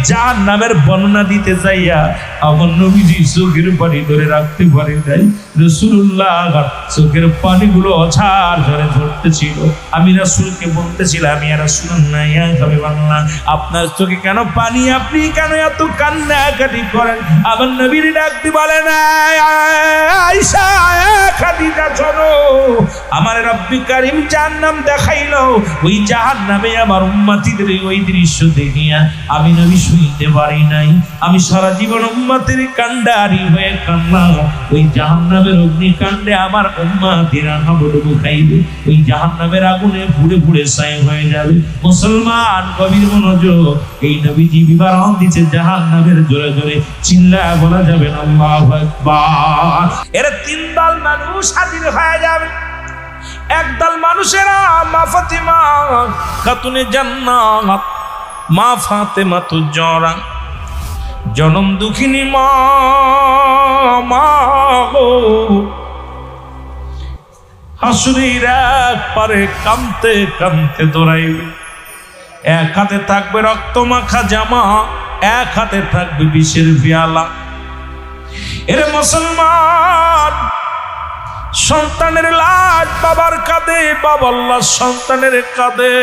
জাহান্নামের বর্ণনা দিতে যাইয়া আমার নবীজি চোখের পানি ধরে রাখতে পারে নাই। রাসূলুল্লাহ চোখের পানিগুলো অঝার ঝরে ঝরতেছিল। আমি রাসূলকে বলতেছিলাম, ইয়া রাসূলুল্লাহ, ইয়া হাবিবাল্লাহ, আপনার চোখে কেন পানি, আপনি কেন এত কান্নাকাটি করেন? আমার নবীর ডাকতে বলে না, আয়েশা খাদিজা শোনো, আমার রব্বি কারীম জাহান্নাম দেখাইলো, ওই জাহান্নামে আমার উম্মতিদের ওই দৃশ্য দেখিয়া আমি নবী শুইতে পারি নাই। আমি সারা জীবন উম্মতের কান্ডারি হয়ে কান্নাম। ওই জাহান্নামের অগ্নিকাণ্ডে আমার উম্মতিরা হাবুডুবু খাইবে, ওই জাহান্নামের আগুনে পুড়ে পুড়ে ছাই হয়ে যাবে। মুসলমান, গভীর মনোযোগ, এই নবীজি বিবরণ দিচ্ছে জাহান্নামের, জোরে জোরে চিল্লায় বলা যাবে না আল্লাহু আকবার। এর তিন দল মানুষ হাজির হয়ে যাবে। একদল মানুষেরা মা ফাতিমা খাতুনে জান্নাত, মা ফাতেমা তু জরা, জনম দুঃখিনী মা গো, হাসুরির এক পারে কামতে কামতে দৌড়াইবে। এক হাতে থাকবে রক্ত মাখা জামা, এক হাতে থাকবে বিষের পেয়ালা। এর মুসলমান, সন্তানের লাশ বাবার কাঁধে, বাবার লাশ সন্তানের কাঁধে।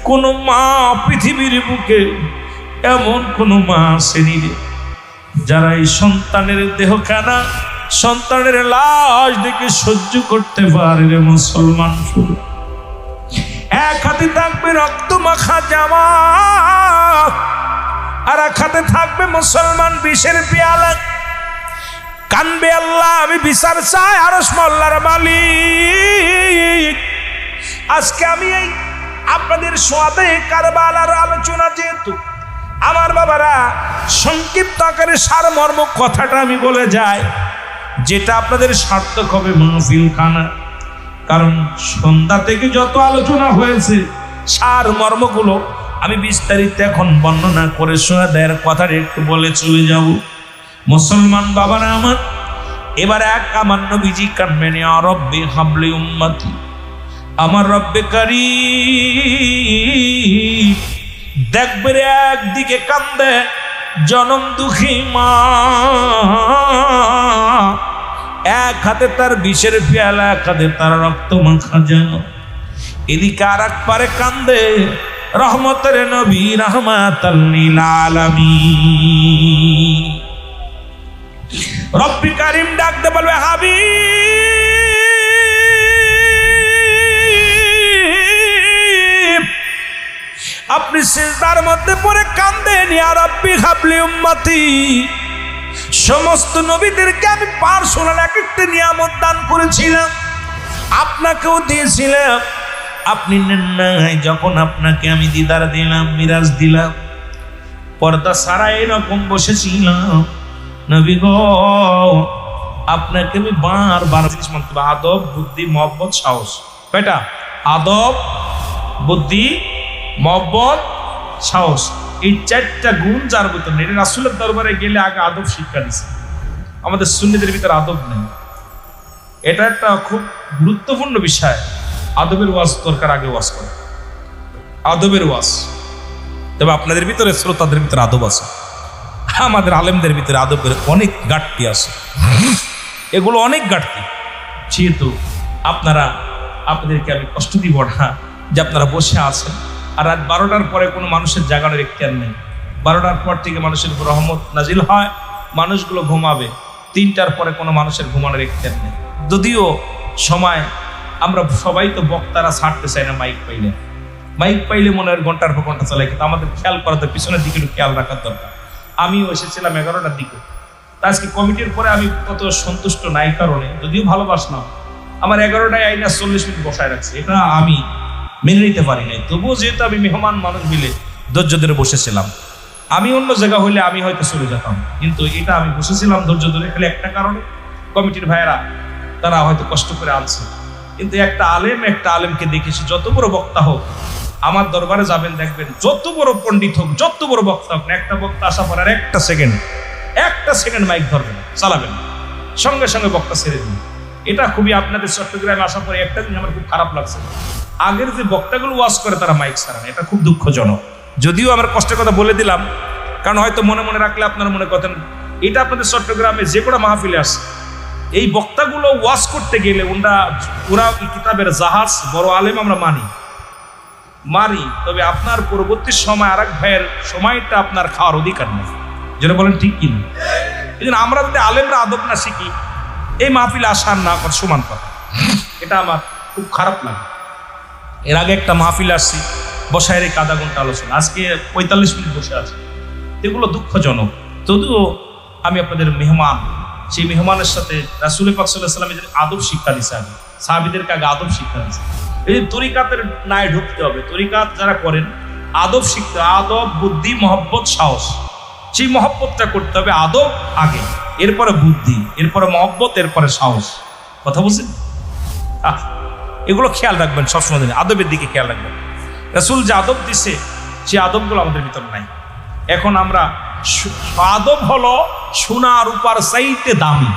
কোন মা পৃথিবীর বুকে এমন কোন মা আসেনি যারা এই সন্তানের দেহখানা, সন্তানের লাশ দেখে সহ্য করতে পারে। রে মুসলমান, শুরু এক হাতে থাকবে রক্ত মাখা জামা, আর এক হাতে থাকবে মুসলমান বিষের পেয়ালা। কানবে, আল্লাহ আমি বিচার চাই, আরশ মোল্লার মালিক, আজকে আমি এই আপনাদের সোয়াদে কারবালার আলোচনা, যেহেতু আমার বাবারা সংক্ষিপ্ত আকারে সারমর্ম কথাটা আমি বলে যাই, যেটা আপনাদের সার্থক হবে মাহফিল খানা। কারণ সন্ধ্যা থেকে যত আলোচনা হয়েছে সারমর্মগুলো আমি বিস্তারিত এখন বর্ণনা করে সোয়াদের কথাটা একটু বলে চলে যাব। মুসলমান বাবারা আমার, এবার এক আমার নবীজি কানবেন, ইয়া রব্বি হাবলি উম্মতি, আমার রব্বে কারীম। দেখবে একদিকে কান্দে জনম দুঃখী মা, এক হাতে তার বিষের পেয়ালা, এক হাতে তার রক্ত মাখা জামা। এদিকে আর এক পারে কান্দে রহমতের নবী রাহমাতাল লিল আলামিন। রব্বি কারীম ডাকতে বলবে, হাবিব, আপনি সিজদার মধ্যে পড়ে কান্দেন, ইয়া রব্বি হাবলি উম্মতি। সমস্ত নবীদেরকে আমি পার্সোনাল এক একটা নিয়ামত দান করেছিলাম, আপনাকেও দিয়েছিলাম, আপনি নেন নাই। যখন আপনাকে আমি দিদার দিলাম, মিরাজ দিলাম, পর্দা সারা এরকম বসেছিলাম, নবী গো আপনাকে আমি বারবার আদব, বুদ্ধি, মহব্বত, সাহস, কয়টা? আদব, বুদ্ধি, মহব্বত, সাহস। এই 4টা গুণ যার ভিতর নেই, রাসূলের দরবারে গেলে আগে আদব শিক্ষা দিছে। আমাদের সুন্নিদের ভিতরে আদব নেই, এটা একটা খুব গুরুত্বপূর্ণ বিষয়। আদবের ওয়াজ দরকার, আগে ওয়াজ করে আদবের ওয়াজ। তবে আপনাদের ভিতরে, শ্রোতাদের ভিতরে আদব আছে, আমাদের আলেমদের ভিতরে আদবের অনেক ঘাটতি আছে। এগুলো অনেক ঘাটতি। যেহেতু আপনাদেরকে আমি কষ্ট দিব না যে আপনারা বসে আছেন, আর রাত 12টার পরে কোনো মানুষের জাগানোর এখতিয়ার নেই। 12টার পর থেকে মানুষের উপর রহমত নাজিল হয়, মানুষগুলো ঘুমাবে। 3টার পরে কোনো মানুষের ঘুমানোর এখতিয়ার নেই। যদিও সময় আমরা সবাই তো বক্তারা ছাড়তে চাই না, মাইক পাইলে মনে হয় ঘন্টার পর ঘন্টা চালাই, কিন্তু আমাদের খেয়াল করাতে পিছনের দিকে একটু খেয়াল রাখার দরকার। আমিও এসেছিলাম 11টার দিকে। তা আজকে কমিটির পরে আমি তত সন্তুষ্ট নাই, কারণে যদিও ভালোবাসলাম, আমার 11টায় আইনা 40 মিনিট বসায় রাখছে, এটা আমি মেনে নিতে পারি নাই। তবুও যেহেতু আমি মেহমান মানুষ মিলে ধৈর্য ধরে বসেছিলাম, আমি অন্য জায়গা হইলে আমি হয়তো চলে যেতাম, কিন্তু এটা আমি বসেছিলাম ধৈর্য ধরে। খালি একটা কারণে, কমিটির ভাইয়েরা তারা হয়তো কষ্ট করে আনছে, কিন্তু একটা আলেমকে দেখেছি, যত বড় বক্তা হোক আমার দরবারে যাবেন, দেখবেন যত বড় পণ্ডিত হোক, যত বড় বক্তা হোক, একটা বক্তা আসা পর আর একটা সেকেন্ড মাইক ধরবেন না, চালাবেন না, সঙ্গে সঙ্গে বক্তা ছেড়ে দিন। এটা খুবই, আপনাদের চট্টগ্রামে আসার পরে একটা জিনিস আমার খুব খারাপ লাগছে, আগের যে বক্তাগুলো ওয়াজ করে তারা মাইক ছাড়েন, এটা খুব দুঃখজনক। যদিও আমার কষ্টের কথা বলে দিলাম, কারণ হয়তো মনে মনে রাখলে আপনারা মনে করেন, এটা আপনাদের চট্টগ্রামে যে কোনো মাহফিলে আসে, এই বক্তাগুলো ওয়াজ করতে গেলে ওরা কিতাবের জাহাজ, বড় আলেম আমরা মারি, তবে আপনার পরবর্তী সময় আর এক ভাইয়ের সময়টা আপনার খাওয়ার অধিকার নেই। যেটা বলেন ঠিক কিনা? এই জন্য আমরা যদি আলেমরা আদব না শিখি, এই মাহফিলে আসার না সমান কথা। এটা আমার খুব খারাপ লাগে। এর আগে একটা মাহফিলে আসছি, বসায় রেখে আধা ঘন্টা আলোচনা, আজকে 45 মিনিট বসে আছে। এগুলো দুঃখজনক। যদিও আমি আপনাদের মেহমান, সেই মেহমানের সাথে রাসূল পাক সাল্লাল্লাহু আলাইহি ওয়াসাল্লাম যে আদব শিক্ষা দিচ্ছে, আগে সাহাবীদেরকে আগে আদব শিক্ষা দিচ্ছে। এই যে তরিকাতের ন্যায় ঢুকতে হবে, তরিকাত যারা করেন আদব শিখতে, আদব, বুদ্ধি, মহব্বত, সাহস, সেই মহব্বতটা করতে হবে আদব আগে, এরপরে বুদ্ধি, এরপরে মহব্বত, এরপরে সাহস। কথা বলছেন? এগুলো খেয়াল রাখবেন সবসময়, আদবের দিকে খেয়াল রাখবেন। রাসূল যে আদব দিছে, সেই আদবগুলো আমাদের ভিতর নাই। এখন আমরা, আদব হলো সোনা রূপার চাইতে দামি।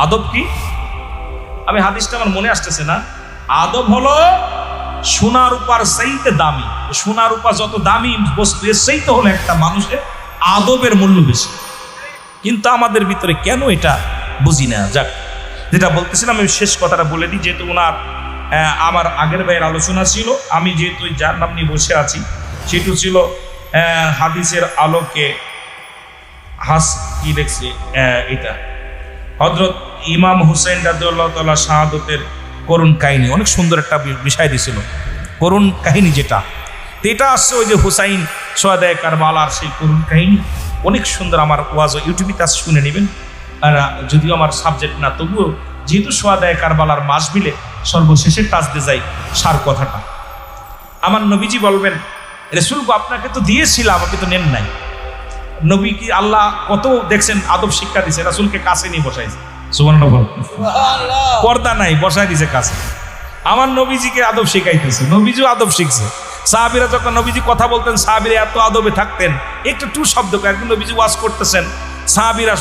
আদব কি? আমি হাদিসটা আমার মনে আসতেছে না। আদব হলো সোনা রূপার চাইতে দামি। সোনা রূপা যত দামি বস্তু, এর চাইতে হলো একটা মানুষের আদবের মূল্য বেশি। কিন্তু আমাদের ভিতরে কেন এটা বুঝি না। যাক, যেটা বলতেছিলাম আমি শেষ কথাটা বলে দিই, যেহেতু আমার আগের ভাইয়ের আলোচনা ছিল, আমি যেহেতু যার নাম নিয়ে বসে আছি, সেটু ছিল হাদিসের আলোকে কি দেখছি, এটা হযরত ইমাম হুসাইন রাদিয়াল্লাহু তাআলা শাহাদতের করুণ কাহিনী, অনেক সুন্দর একটা বিষয় দিছিল, করুণ কাহিনী যেটা আসছে, ওই যে হুসাইন সোহাদায়ে কারবালার সেই করুণ কাহিনী, অনেক সুন্দর। আমার ওয়াজ ইউটিউবে কাজ শুনে নেবেন, আর যদিও আমার সাবজেক্ট না, তবুও যেহেতু সোহাদায়ে কারবালার মাসবিলে সর্বশেষে টাচ দিয়ে যায় সার কথাটা। আমার নবীজি বলবেন, রাসূল গো, আপনাকে তো দিয়েছিলাম, আমাকে তো নেন নাই। নবী কি আল্লাহ কত দেখছেন আদব শিক্ষা দিছে, রাসূলকে কাছে নিয়ে বসাইছে। সুবহানাল্লাহ, পর্দা নাই, বসাই দিছে কাছে। আমার নবীজিকে আদব শিখাইতেছে, নবীজিও আদব শিখছে। সাহাবীরা যখন নবীজি কথা বলতেন, সাহাবীরা এত আদবে থাকতেন, একটু টু শব্দ করে, একদিন নবীজি ওয়াজ করতেছেন, সাহাবীরা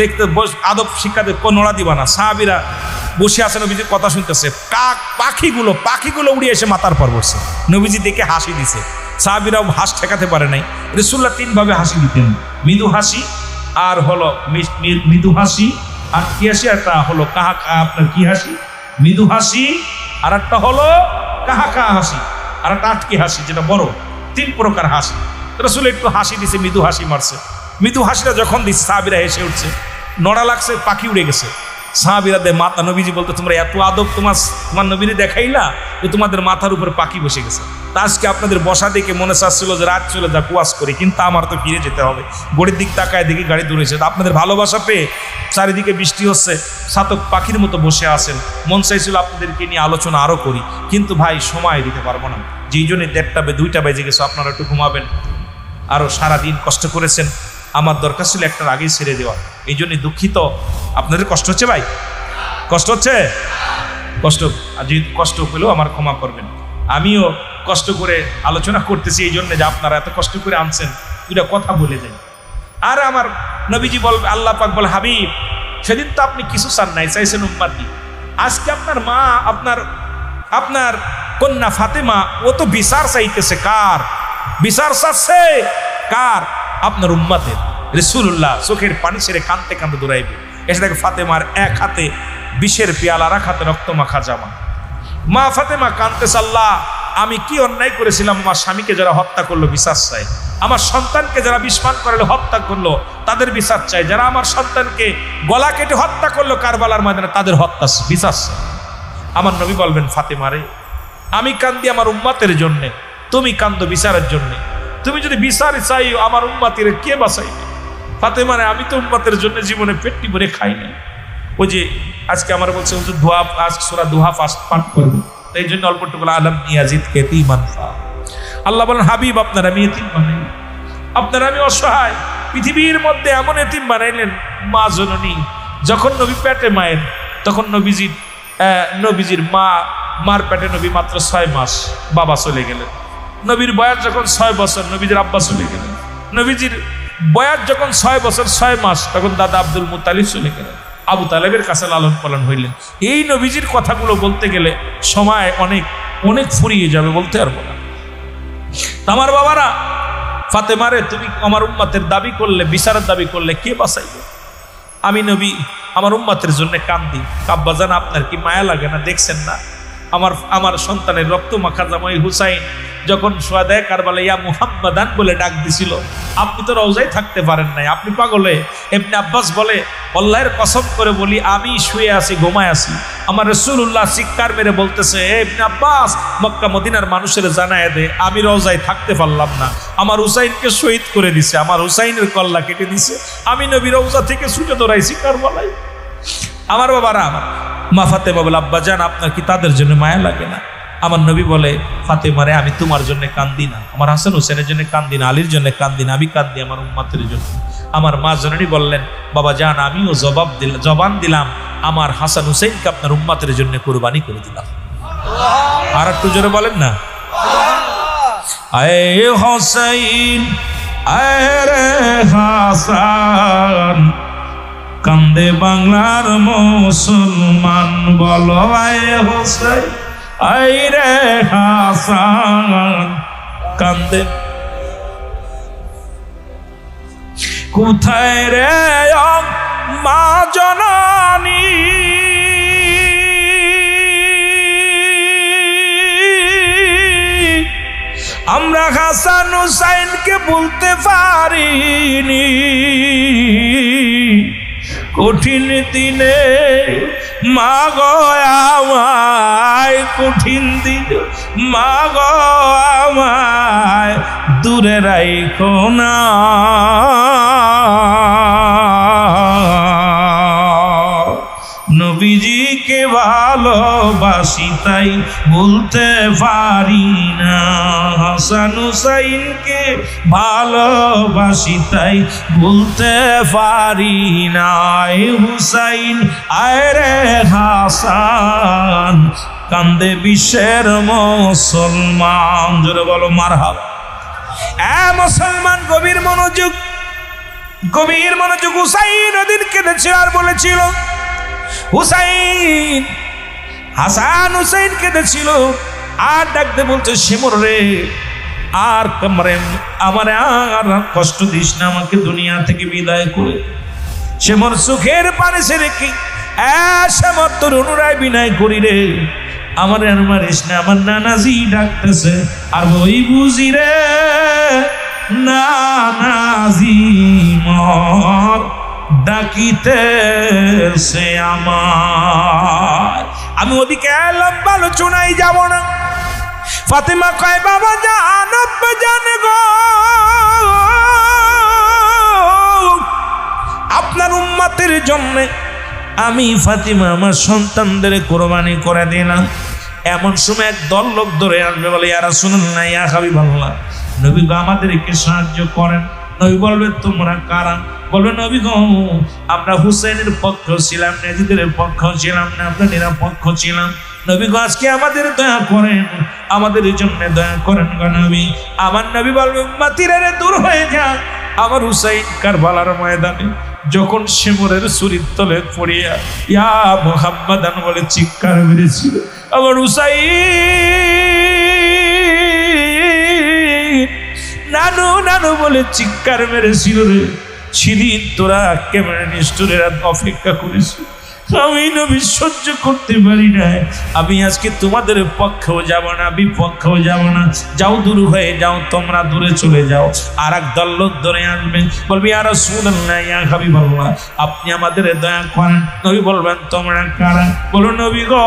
দেখতে আদব শিক্ষাতে নোড়া দিবা না, সাহাবীরা বসে আছে, নবীজির কথা শুনতেছে, পাখিগুলো উড়িয়ে এসে মাথার পর বসছে, নবীজি দেখে হাসি দিছে। সাহাবীরাও হাস ঠেকাতে পারে নাই। রাসূলুল্লাহ 3 ভাবে হাসি দিতেন, মৃদু হাসি, আর হলো মৃদু হাসি, আর কি হাসি, একটা হলো আপনার কি হাসি, মৃদু হাসি, আর একটা হলো কাহা হাসি, আর একটা আটকি হাসি, যেটা বড়। 3 প্রকার হাসি। রাসূল একটু হাসি দিছে, মৃদু হাসি মারছে। মৃদু হাসিটা যখন দিচ্ছে, সাহাবীরা হেসে উঠছে, নড়া লাগছে, পাখি উড়ে গেছে। সাহাবীরা মাথা, নবীজি বলতে, তোমরা এত আদব তোমার নবীরে দেখাইলা যে তোমাদের মাথার উপরে পাখি বসে গেছে। তা আজকে আপনাদের বসা দেখে মনে চাচ্ছিল যে রাত চলে যা, কুয়াশ করে, কিন্তু আমার তো ফিরে যেতে হবে। গড়ির দিক তাকায় দেখি গাড়ি দূরেছে। আপনাদের ভালোবাসা পেয়ে চারিদিকে বৃষ্টি হচ্ছে, ছাতক পাখির মতো বসে আছেন, মন চাইছিল আপনাদেরকে নিয়ে আলোচনা আরও করি, কিন্তু ভাই সময় দিতে পারবো না। যেই জন্য 1টা 2টা বেজে গেছে, আপনারা একটু ঘুমাবেন। আরও সারাদিন কষ্ট করেছেন, আমার দরকার ছিল 1টার আগেই ছেড়ে দেওয়া। এই জন্যই দুঃখিত। আপনাদের কষ্ট হচ্ছে ভাই? কষ্ট হচ্ছে? কষ্ট, আর যেহেতু কষ্ট পেলেও আমার ক্ষমা করবেন। আমিও কষ্ট করে আলোচনা করতেছি এই জন্য যে আপনারা এত কষ্ট করে আনছেন, দুটা কথা বলে যাই। আর আমার নবীজি বলবে, আল্লাহ পাক বলে, হাবিব সেদিন তো আপনি কিছু চান নাই, চাইছেন উম্মতি। আজকে আপনার মা, আপনার কন্যা ফাতেমা, ও তো বিচার চাইতেছে। কার বিচার চাচ্ছে? কার? আপনার উম্মতের। রাসূলুল্লাহ চোখের পানি ছেড়ে কাঁদতে কাঁদতে দৌড়াইবে, এসে দেখে ফাতেমার এক হাতে বিষের পেয়ালা, আর এক হাতে রক্ত মাখা জামা। মা ফাতেমা কাঁদতেছে, আল্লাহ আমি কি অন্যায় করেছিলাম? আমার স্বামীকে যারা হত্যা করলো বিচার চাই, আমার সন্তানকে যারা বিস্মান করালো, হত্যা করলো, তাদের বিচার চাই। যারা আমার সন্তানকে গলা কেটে হত্যা করলো কারবালার ময়দানে, তাদের হত্যা বিচার চাই। আমার নবী বলবেন, ফাতেমারে আমি কান্দি আমার উম্মতের জন্য, তুমি কান্দো বিচারের জন্য। তুমি যদি বিচার চাই আমার উম্মতের, কে বাঁচাইবে? ফাতেমারে আমি তো উম্মতের জন্য জীবনে পেটটি ভরে খাই না। ওই যে আজকে আমার বলছে দোয়া, আজকে সূরা দোহা পাঠ করবে, এই জন্য অল্পটুকু আলম ইয়াজিদকে ইয়াতীমান। আল্লাহ বলেন, হাবিব আপনার আমি এতিম বানাই, আপনার আমি অসহায়। পৃথিবীর মধ্যে এমন এতিম বানাইলেন, মা জননী যখন নবী পেটে মায়ের, তখন নবীজির মার পেটে নবী মাত্র 6 মাস, বাবা চলে গেলেন। নবীর বয়স যখন 6 বছর, নবীজির আব্বা চলে গেলেন। নবীজির বয়স যখন 6 বছর 6 মাস, তখন দাদা আব্দুল মুত্তালিব চলে গেলেন, আবু তালেবের কাছে লালন পালন হইলেন। এই নবীজির কথাগুলো বলতে গেলে সময় অনেক অনেক ফুরিয়ে যাবে, বলতে পারবো না। আমার বাবারা, ফাতেমারে তুমি আমার উম্মতের দাবি করলে, বিচারের দাবি করলে, কে বাঁচাইবে? আমি আমার উম্মতের জন্য কান্দি। আব্বাজান আপনার কি মায়া লাগে না? দেখছেন না আমার সন্তানের রক্ত মাখা জামাই হুসাইন যখন সোয়াদায়ে কারবালা ইয়া মুহাম্মাদান বলে ডাক দিছিল, আপনি তো রওজায় থাকতে পারেন নাই, আপনি পাগলে। ইবনে আব্বাস বলে, আল্লাহর কসম করে বলি, আমি শুয়ে আছি, ঘুমায় আছি, আমার রাসূলুল্লাহ চিৎকার মেরে বলতেছে, ইবনে আব্বাস মক্কা মদিনার মানুষের জানায় দে, আমি রওজায় থাকতে পারলাম না, আমার হুসাইনকে শহীদ করে দিছে, আমার হুসাইনের কল্লা কেটে দিছে, আমি নবী রওজা থেকে ছুটে দৌড়াইছি কারবালায়। আমার বাবারা, আমার মা ফাতেমা বলে, আব্বা জান আপনার কি তাদের জন্য মায়া লাগে না? আমার নবী বলে, ফাতেমারে আমি তোমার জন্য কান্দি না, আমার হাসান হোসেনের জন্য কান্দি না, আলীর জন্য কান্দি না, আমি কান্দি আমার উম্মতের জন্য। আমার মা জননী বললেন, বাবা জান আমিও জবান দিলাম, আমার হাসান হুসেনকে আপনার উম্মতের জন্য কুরবানি করে দিলাম। আর একটু জোরে বলেন না, আয় হোসেন আয় রে হাসান, কান্দে বাংলার মুসলমান, বলো আয় হোসেন আয় রে হাসান, কান্দে কোথায় রে মা জননী, আমরা হাসান হুসাইনকে বলতে পারিনি, কঠিন দিনে মা গো আমায়, কঠিন দিন মা গো আমায় দূরে রাইখো না। নবীজিকে ভালোবাসি তাই বলতে পারি না, হাসান হুসাইনকে ভালোবাসি তাই বলতে পারি না, হুসাইন আয় রে হাসান, কান্দে বিশ্বের মুসলমান, জোরে বলো মারহাবা। মুসলমান গভীর মনোযোগ, গভীর মনোযোগ। হুসাইন ওদিন কেঁদেছিল আর বলেছিল, হুসাইন, হাসান হুসাইন কেঁদেছিল আর ডাকতে বলছে, শিমুর রে আর আমারে আর কষ্ট দিস না, আমাকে দুনিয়া থেকে বিদায় করে। শিমুর সুখের পানি ছেড়ে কি শ্যামর তোর অনুরায় বিনয় করি রে, আমার আর মারিস না, আমার নানাজি ডাকতেছে। আর ওই বুঝি রে নানাজি মর ডাকিতেছে আমার, আমি ওদিকে লম্বা আলোচনায় যাব না। ফাতেমা কয়, বাবা জান আব্বা জান গো, আপনার উম্মতের জন্য আমি ফাতেমা আমার সন্তানদের কোরবানি করে দিলাম। এমন সময় এক দল লোক ধরে আসবে, বলে ইয়া রাসূলুল্লাহ ইয়া হাবিবাল্লাহ, নবী গো আমাদেরকে সাহায্য করেন। নবী বলবে, তোমরা কারা? বলবে, নবী গো আমরা হুসাইনের পক্ষ ছিলাম না, ইয়াজিদের পক্ষ ছিলাম না, আমরা নিরপেক্ষ ছিলাম। নবী গো আজকে আমাদের দয়া করেন, আমাদের জন্য দয়া করেন গো নবী। আমার নবী বলবে উম্মতিরা রে দূর হয়ে যা। আমার হুসাইন কারবালার ময়দানে যখন শিমুরের ছুরির তলে পড়িয়া ইয়া মুহাম্মাদান বলে চিৎকার মেরেছিল, আমার হুসাইন নানু নানু বলে চিৎকার মেরেছিল রে। সেদিন তোরা কেমন নিষ্ঠুরের অপেক্ষা করেছিল, আমি নবী সহ্য করতে পারি না। আমি আজকে তোমাদের পক্ষেও যাব না, বিপক্ষেও যাব না। যাও দূর হয়ে যাও, তোমরা দূরে চলে যাও। আর এক দল লোক ধরে আসবে, বলবি ইয়া রাসূলুল্লাহ ইয়া হাবিবাল্লাহ, আপনি আমাদের দয়া করেন। নবী বলবেন তোমরা কারা? বলো নবী গো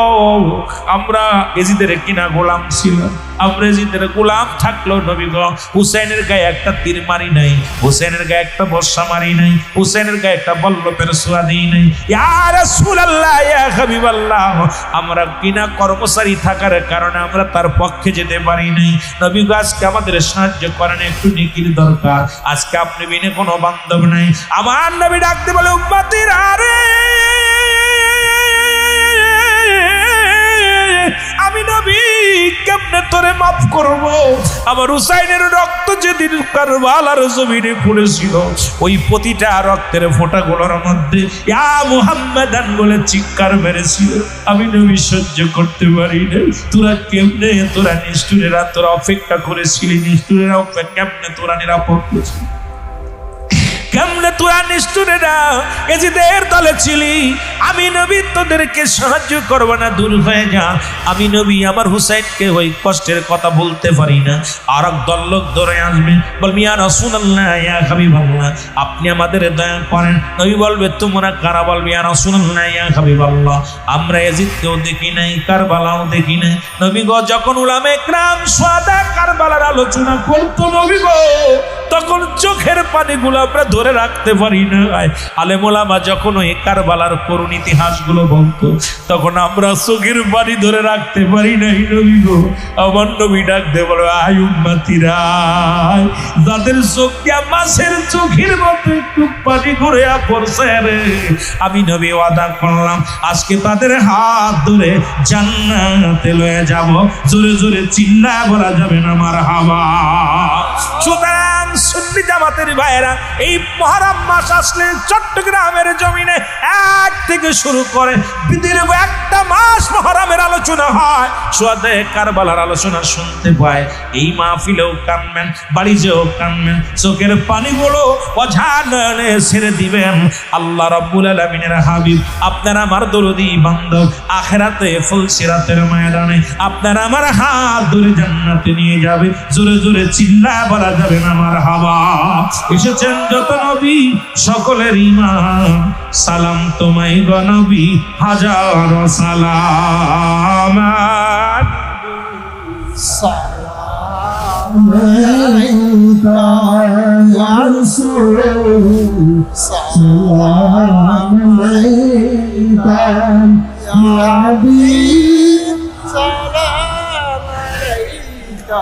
আমরা এজিদের কিনা গোলাম ছিলাম, আমরা এজিদের গোলাম থাকলো নবী গো হুসাইনের গায়ে একটা তীর মারি নাই, হুসাইনের গায়ে একটা বর্ষা মারি নাই, হুসাইনের গায়ে একটা বল্লভের ছোঁয়া দিই নাই। ইয়া রাসূলুল্লাহ ইয়া হাবিবাল্লাহ, আমরা কিনা কর্মচারী থাকার কারণে আমরা তার পক্ষে যেতে পারি নাই। নবী গো আজকে আমাদের সাহায্য করেন, একটু নেকির দরকার। আজকে আপনি বিনে কোনো বান্ধব নাই। আমার নবী ডাকতে বলে উম্মতিরা রে, আমি নবী কেমনে তোরে মাফ করব? আমার হুসাইনের রক্ত যেদিন কারবালার জমিনে পড়েছিল, ওই প্রতিটা রক্তের ফোঁটাগুলোর মধ্যে ইয়া মুহাম্মাদান বলে চিৎকার মেরেছিল। আমি নবী সহ্য করতে পারি না। তোরা কেমনে, তোরা নিষ্ঠুরেরা, তোরা অপেক্ষা করেছিলি, নিষ্ঠুরেরা কেমনে তোরা নিরাপদ ছিলি, কেমনে তোরা নিষ্ঠুরেরা এজিদের দলে ছিলি। আমি নবী তোদেরকে সাহায্য করবো না, দূর হয়ে যা। আমি নবী আমার হুসাইনকে ওই কষ্টের কথা বলতে পারি না। আর এক দল লোক ধরে আসবে, বলবি ইয়া রাসূলুল্লাহ ইয়া হাবিবাল্লাহ, আপনি আমাদের দয়া করেন। নবী বলবে তোমরা কারা? বলবি ইয়া রাসূলুল্লাহ ইয়া হাবিবাল্লাহ, আমরা এজিদকেও দেখি নাই, কারবালাও দেখি নাই। নবী গো যখন উলামায়ে কেরাম শুহাদা কারবালার আলোচনা করতো নবী গো, তখন চোখের পানিগুলো আমরা ধরে রাখতে পারি না। আলেম ওলামা যখন ওই কারবালার করুণ ইতিহাসগুলো বলতো, তখন আমরা চোখের পানি ধরে রাখতে পারি নাই। নবী গো আমার নবী ডাকতে বলো আয় উম্মতিরা, যাদের চোখ দিয়া মাছের চোখের মতো একটু পানি ঘুরে পড়ছে রে, আমি নবী ওয়াদা করলাম আজকে তাদের হাত ধরে জান্নাতে লয়ে যাব। জোরে জোরে চিল্লা বলা যাবে না মারহাবা। সুতরাং সুন্নি জামাতের ভাইয়েরা, এই মুহররম মাস আসলে চট্টগ্রামের জমিনে এক থেকে শুরু করে দীর্ঘ একটা মাস মুহররমের আলোচনা হয়, শুহাদায়ে কারবালার আলোচনা শুনতে পায়। এই মাহফিলেও কানবেন, বাড়িতেও কানবেন, চোখের পানিগুলো অঝাননে ছেড়ে দিবেন। আল্লাহ রাব্বুল আলামিনের হাবিব আপনারা আমার দরদি বান্ধব, আখিরাতে ফুলসিরাতের ময়দানে আপনারা আমার হাত ধরে জান্নাতে নিয়ে যাবে। জোরে জোরে চিল্লা বলা যাবে না মারহাবা। এসেছেন যত নবী সকলের ইমাম, সালাম তোমায় গো নবী হাজার সালাম। সালাম আলাইকা ইয়া রাসূল, সালাম আলাইকা ইয়া হাবিব, সালাম আলাইকা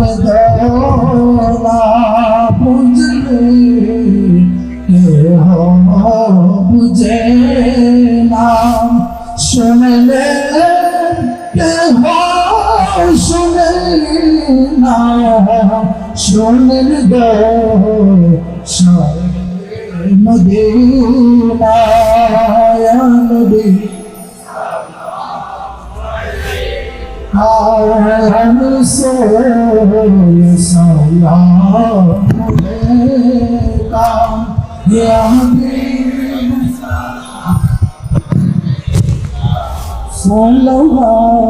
बदला बुझे बुझे नाम सुन ले सुन सुन दो मदीना या नबी सलाम अलैका या हबीब, सल्लल्लाहु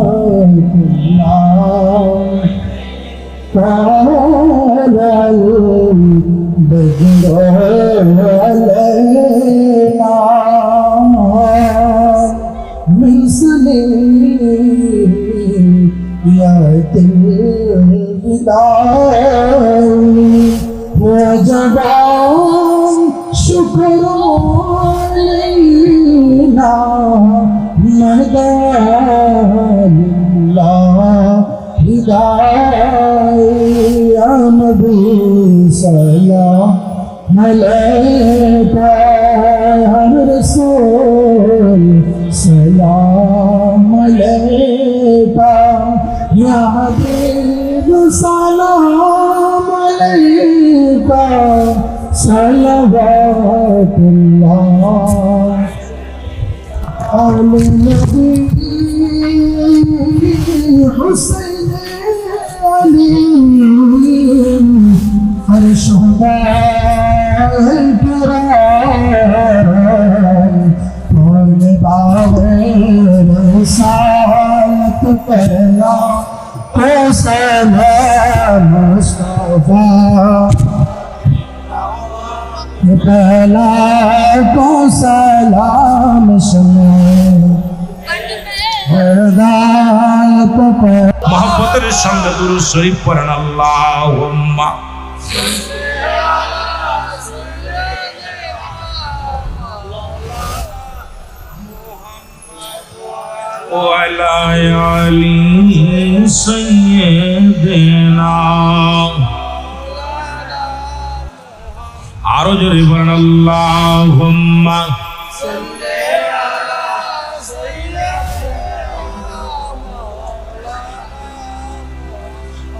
وجب شكر علينا مدام الله هداية يا نبي سلام عليك يا رسول سلام عليك يا حبيب سلام عليك صلوات الله على النبي حسين علي الشهداء الكرام كل بعوين وسعت كرنا وسلام مصطفى بلاك سلام شمال هداية মোহাম্মদের সঙ্গে দুরূদ শরীফ পড়েন আল্লাহুম্মা ওয়ালা আলি সাইয়্যিদিনা আরো জোরে বলেন আল্লাহুম্মা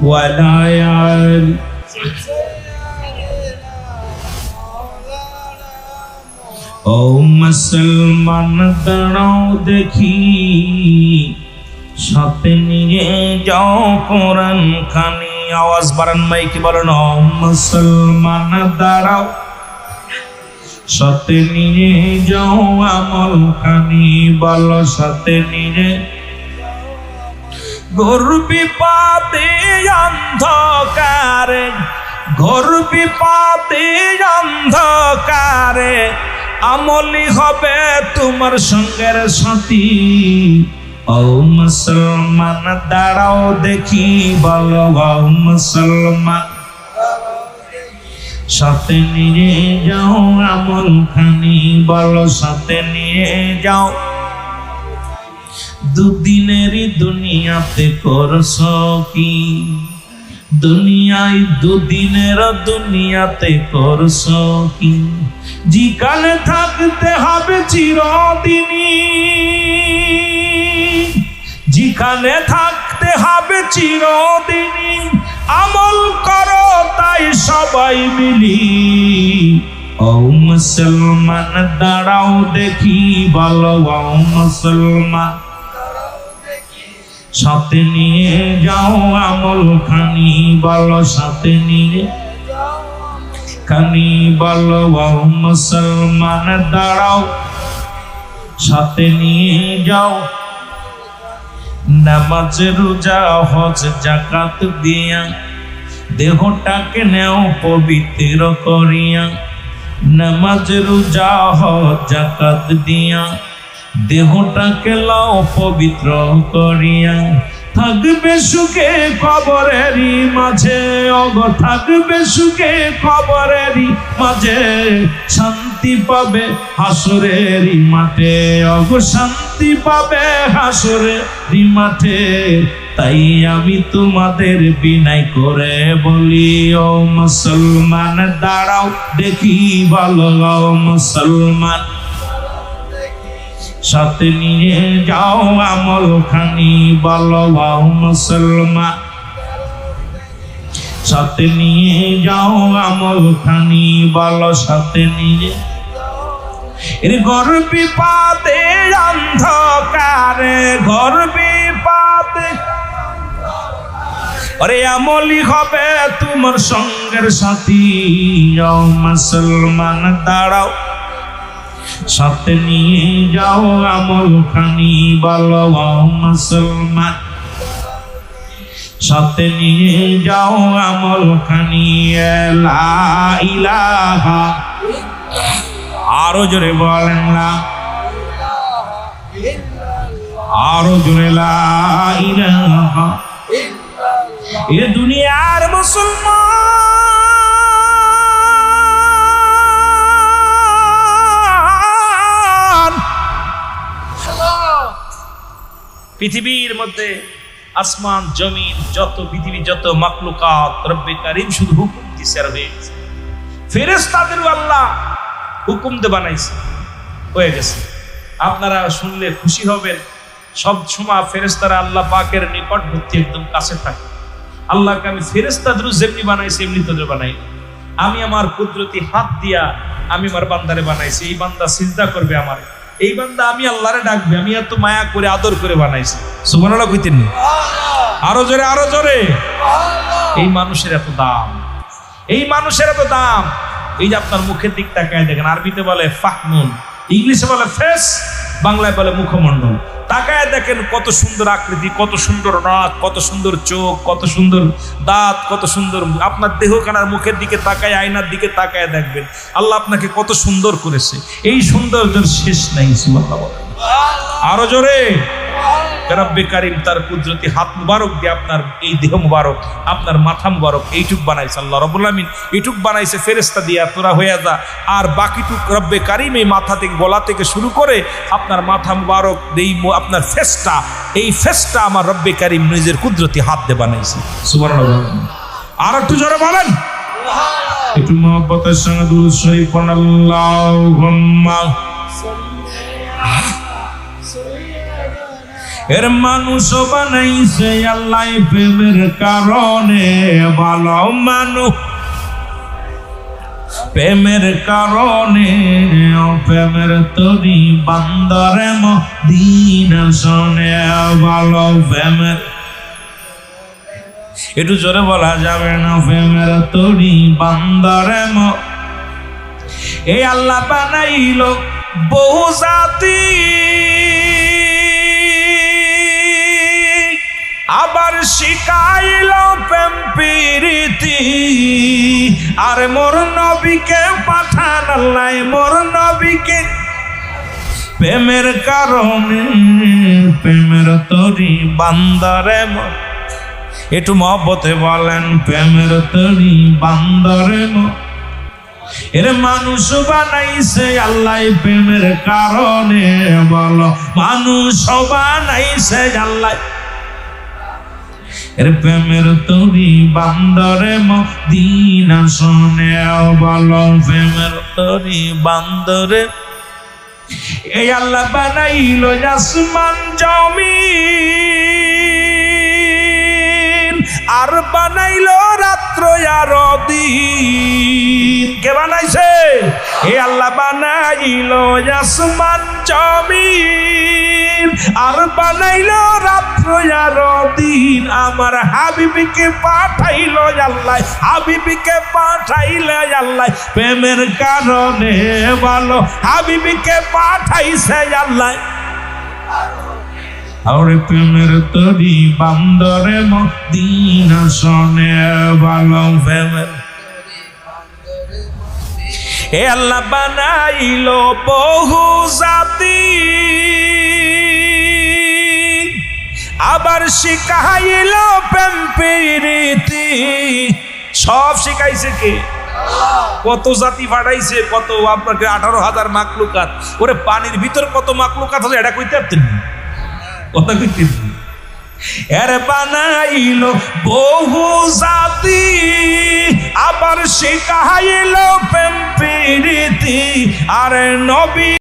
ওয়ালা আলি ও মুসলমান দাঁড়াও দেখি সাথে নিয়ে যাও কোরআন খানি আওয়াজ বাড়ান মাইকে বলেন ও মুসলমান দাঁড়াও সাথে নিয়ে যাও আমল খানি বলো সাথে নিয়ে ঘুরবি পাতে অন্ধকারে ঘুরবি পাতে অন্ধকারে আমলি হবে তোমার সঙ্গের সাথী ও মুসলমান দাঁড়াও দেখি বলো ও মুসলমান সাথে নিয়ে যাও আমল খানি বলো সাথে নিয়ে যাও দুদিনেরই দুনিয়াতে করছো কি দুনিয়ায় দুদিনের দুনিয়াতে করছো কি যেখানে থাকতে হবে চিরদিনই যেখানে থাকতে হবে চিরদিনই আমল করো তাই সবাই মিলি ও মুসলমান দাঁড়াও দেখি বলো ও মুসলমান সাথে নিয়ে যাও আমল খানি বলো সাথে নিয়ে খানি বলো ও মুসলমান দাঁড়াও সাথে নিয়ে যাও নামাজ রোজা হজ যাকাত দিয়া দেহটাকে নেও পবিত্র করিয়া নামাজ রোজা হজ যাকাত দিয়া দেহটাকে লাও পবিত্র করিয়া থাকবে সুখে কবরেরই মাঝে অগ থাকবে সুখে কবরেরই মাঝে শান্তি পাবে হাসরেরই মাঠে অগ শান্তি পাবে হাসরেরই মাঠে তাই আমি তোমাদের বিনয় করে বলি ও মুসলমান দাঁড়াও দেখি ভালো ও মুসলমান সাথে নিয়ে যাও আমল খানি বলো ও মুসলমান সাথে নিয়ে যাও আমল খানি বলো সাথে নিয়ে এর ঘর বিপাতে অন্ধকারে ঘর বিপাতে আরে আমলি হবে তোমার সঙ্গের সাথী ও মুসলমান দাঁড়াও সাথে নিয়ে যাও আমল খানি বলো ও মুসলমান সাথে নিয়ে যাও আমল খানি লা ইলাহা আরো জোরে বলেন না আরো জোরে লা ইলাহা এ দুনিয়ার মুসলমান, পৃথিবীর মধ্যে আসমান জমিন যত পৃথিবী যত মাখলুকাত রব্বে কারীম শুধু হুকুম দিছে আর হয়ে গেছে। ফেরেশতাদেরও আল্লাহ হুকুম দিয়ে বানাইছে, হয়ে গেছে। আপনারা শুনলে খুশি হবেন, সব সময় ফেরেশতারা আল্লাহ পাকের নিকটবর্তী একদম কাছে থাকে। আল্লাহকে আমি ফেরেশতাদেরও যেমনি বানাইছি এমনি তোদের বানাই। আমি আমার কুদরতি হাত দিয়া আমি আমার বান্দারে বানাইছি। এই বান্দা সিজদা করবে আমার, এই বান্দা আমি আল্লাহরে ডাকবে, আমি এত মায়া করে আদর করে বানাইছি। সুবহানাল্লাহ কইতেন নি? আরো জোরে আরো জোরে। এই মানুষের এত দাম, এই মানুষের এত দাম। এই যে আপনার মুখের দিক তাকায় দেখেন, আরবিতে বলে ফাহনুন, ইংলিশে বলে ফেস, বাংলায় বলে মুখমণ্ডল। তাকায় দেখেন কত সুন্দর আকৃতি, কত সুন্দর নাক, কত সুন্দর চোখ, কত সুন্দর দাঁত, কত সুন্দর। আপনার দেহখানার মুখের দিকে তাকায়, আয়নার দিকে তাকায় দেখবেন আল্লাহ আপনাকে কত সুন্দর করেছে। এই সৌন্দর্যের শেষ নাই। সুবহানাল্লাহ, আরো জোরে। রব্বে কারীম তার কুদরতি হাত মুবারক দিয়ে আপনার এই দেহ মুবারক, আপনার মাথা মুবারক এইটুক বানাইছে আল্লাহ রাব্বুল আমিন। এইটুক বানাইছে ফেরেশতা দিয়া, তোরা হয়ে যা। আর বাকিটুক রব্বে কারীম এই মাথা থেকে, গলা থেকে শুরু করে আপনার মাথা মুবারক, এই আপনার ফেসটা, এই ফেসটা আমার রব্বে কারীম নিজের কুদরতি হাত দিয়ে বানাইছে। সুবহানাল্লাহ। আর একটু জোরে বলেন, একটু মহব্বতের সঙ্গে দুরূদ শরীফ পড়ুন। আল্লাহুম্মা এর মানুষ বানাইছে আল্লাহ প্রেমের কারণে, ভালো মানুষ প্রেমের কারণে, প্রেমের তরি বান্দারে মদিনা শোনে, ভালো প্রেমের। একটু জোরে বলা যাবে না? প্রেমের তরি বান্দারে এই আল্লাহ বানাইলো বহু জাতি, আবার শিখাইল প্রেম প্রীতি। আর মোর নবীকে পাঠান আল্লাহ, মোর নবীকে প্রেমের কারণে, প্রেমের তরি বান্দারে। একটু মহব্বতে বলেন, প্রেমের তরি বান্দারে। এর মানুষ বানাইছে আল্লাহ প্রেমের কারণে, বলো মানুষ বানাইছে আল্লাহ এর প্রেমের তরি বান্দরে মদিনা শোনে, বলো প্রেমের তরি বান্দরে। এই আল্লাহ বানাইলো আসমান জমিন, আর বানাইলো রাত্র আর দিন। কে বানাইছে? এই আল্লাহ বানাইলো আসমান জমিন, আর বানাইলো রাত্র আর দিন। আমার হাবিবকে পাঠাইলো আল্লাহ, হাবিবকে পাঠাইলো আল্লাহ প্রেমের কারণে, বলো হাবিবকে পাঠাইছে আল্লাহ। আর প্রেমের তরি বান্দরে মদিনা শোনে, বলো প্রেমের। এ আল্লাহ বানাইলো বহু জাতি, আবার শিখাইলো প্রেম প্রীতি। সব শিখাইছে কে? কত জাতি পাঠাইছে, কত আপনাকে 18,000 মাখলুকাত। ওরে পানির ভিতর কত মাখলুকাত আছে এটা কইতে পারতেন? কথা কইতে এর বানাইলো বহু জাতি, আবার শিখাইলো প্রেম প্রীতি। আর নবী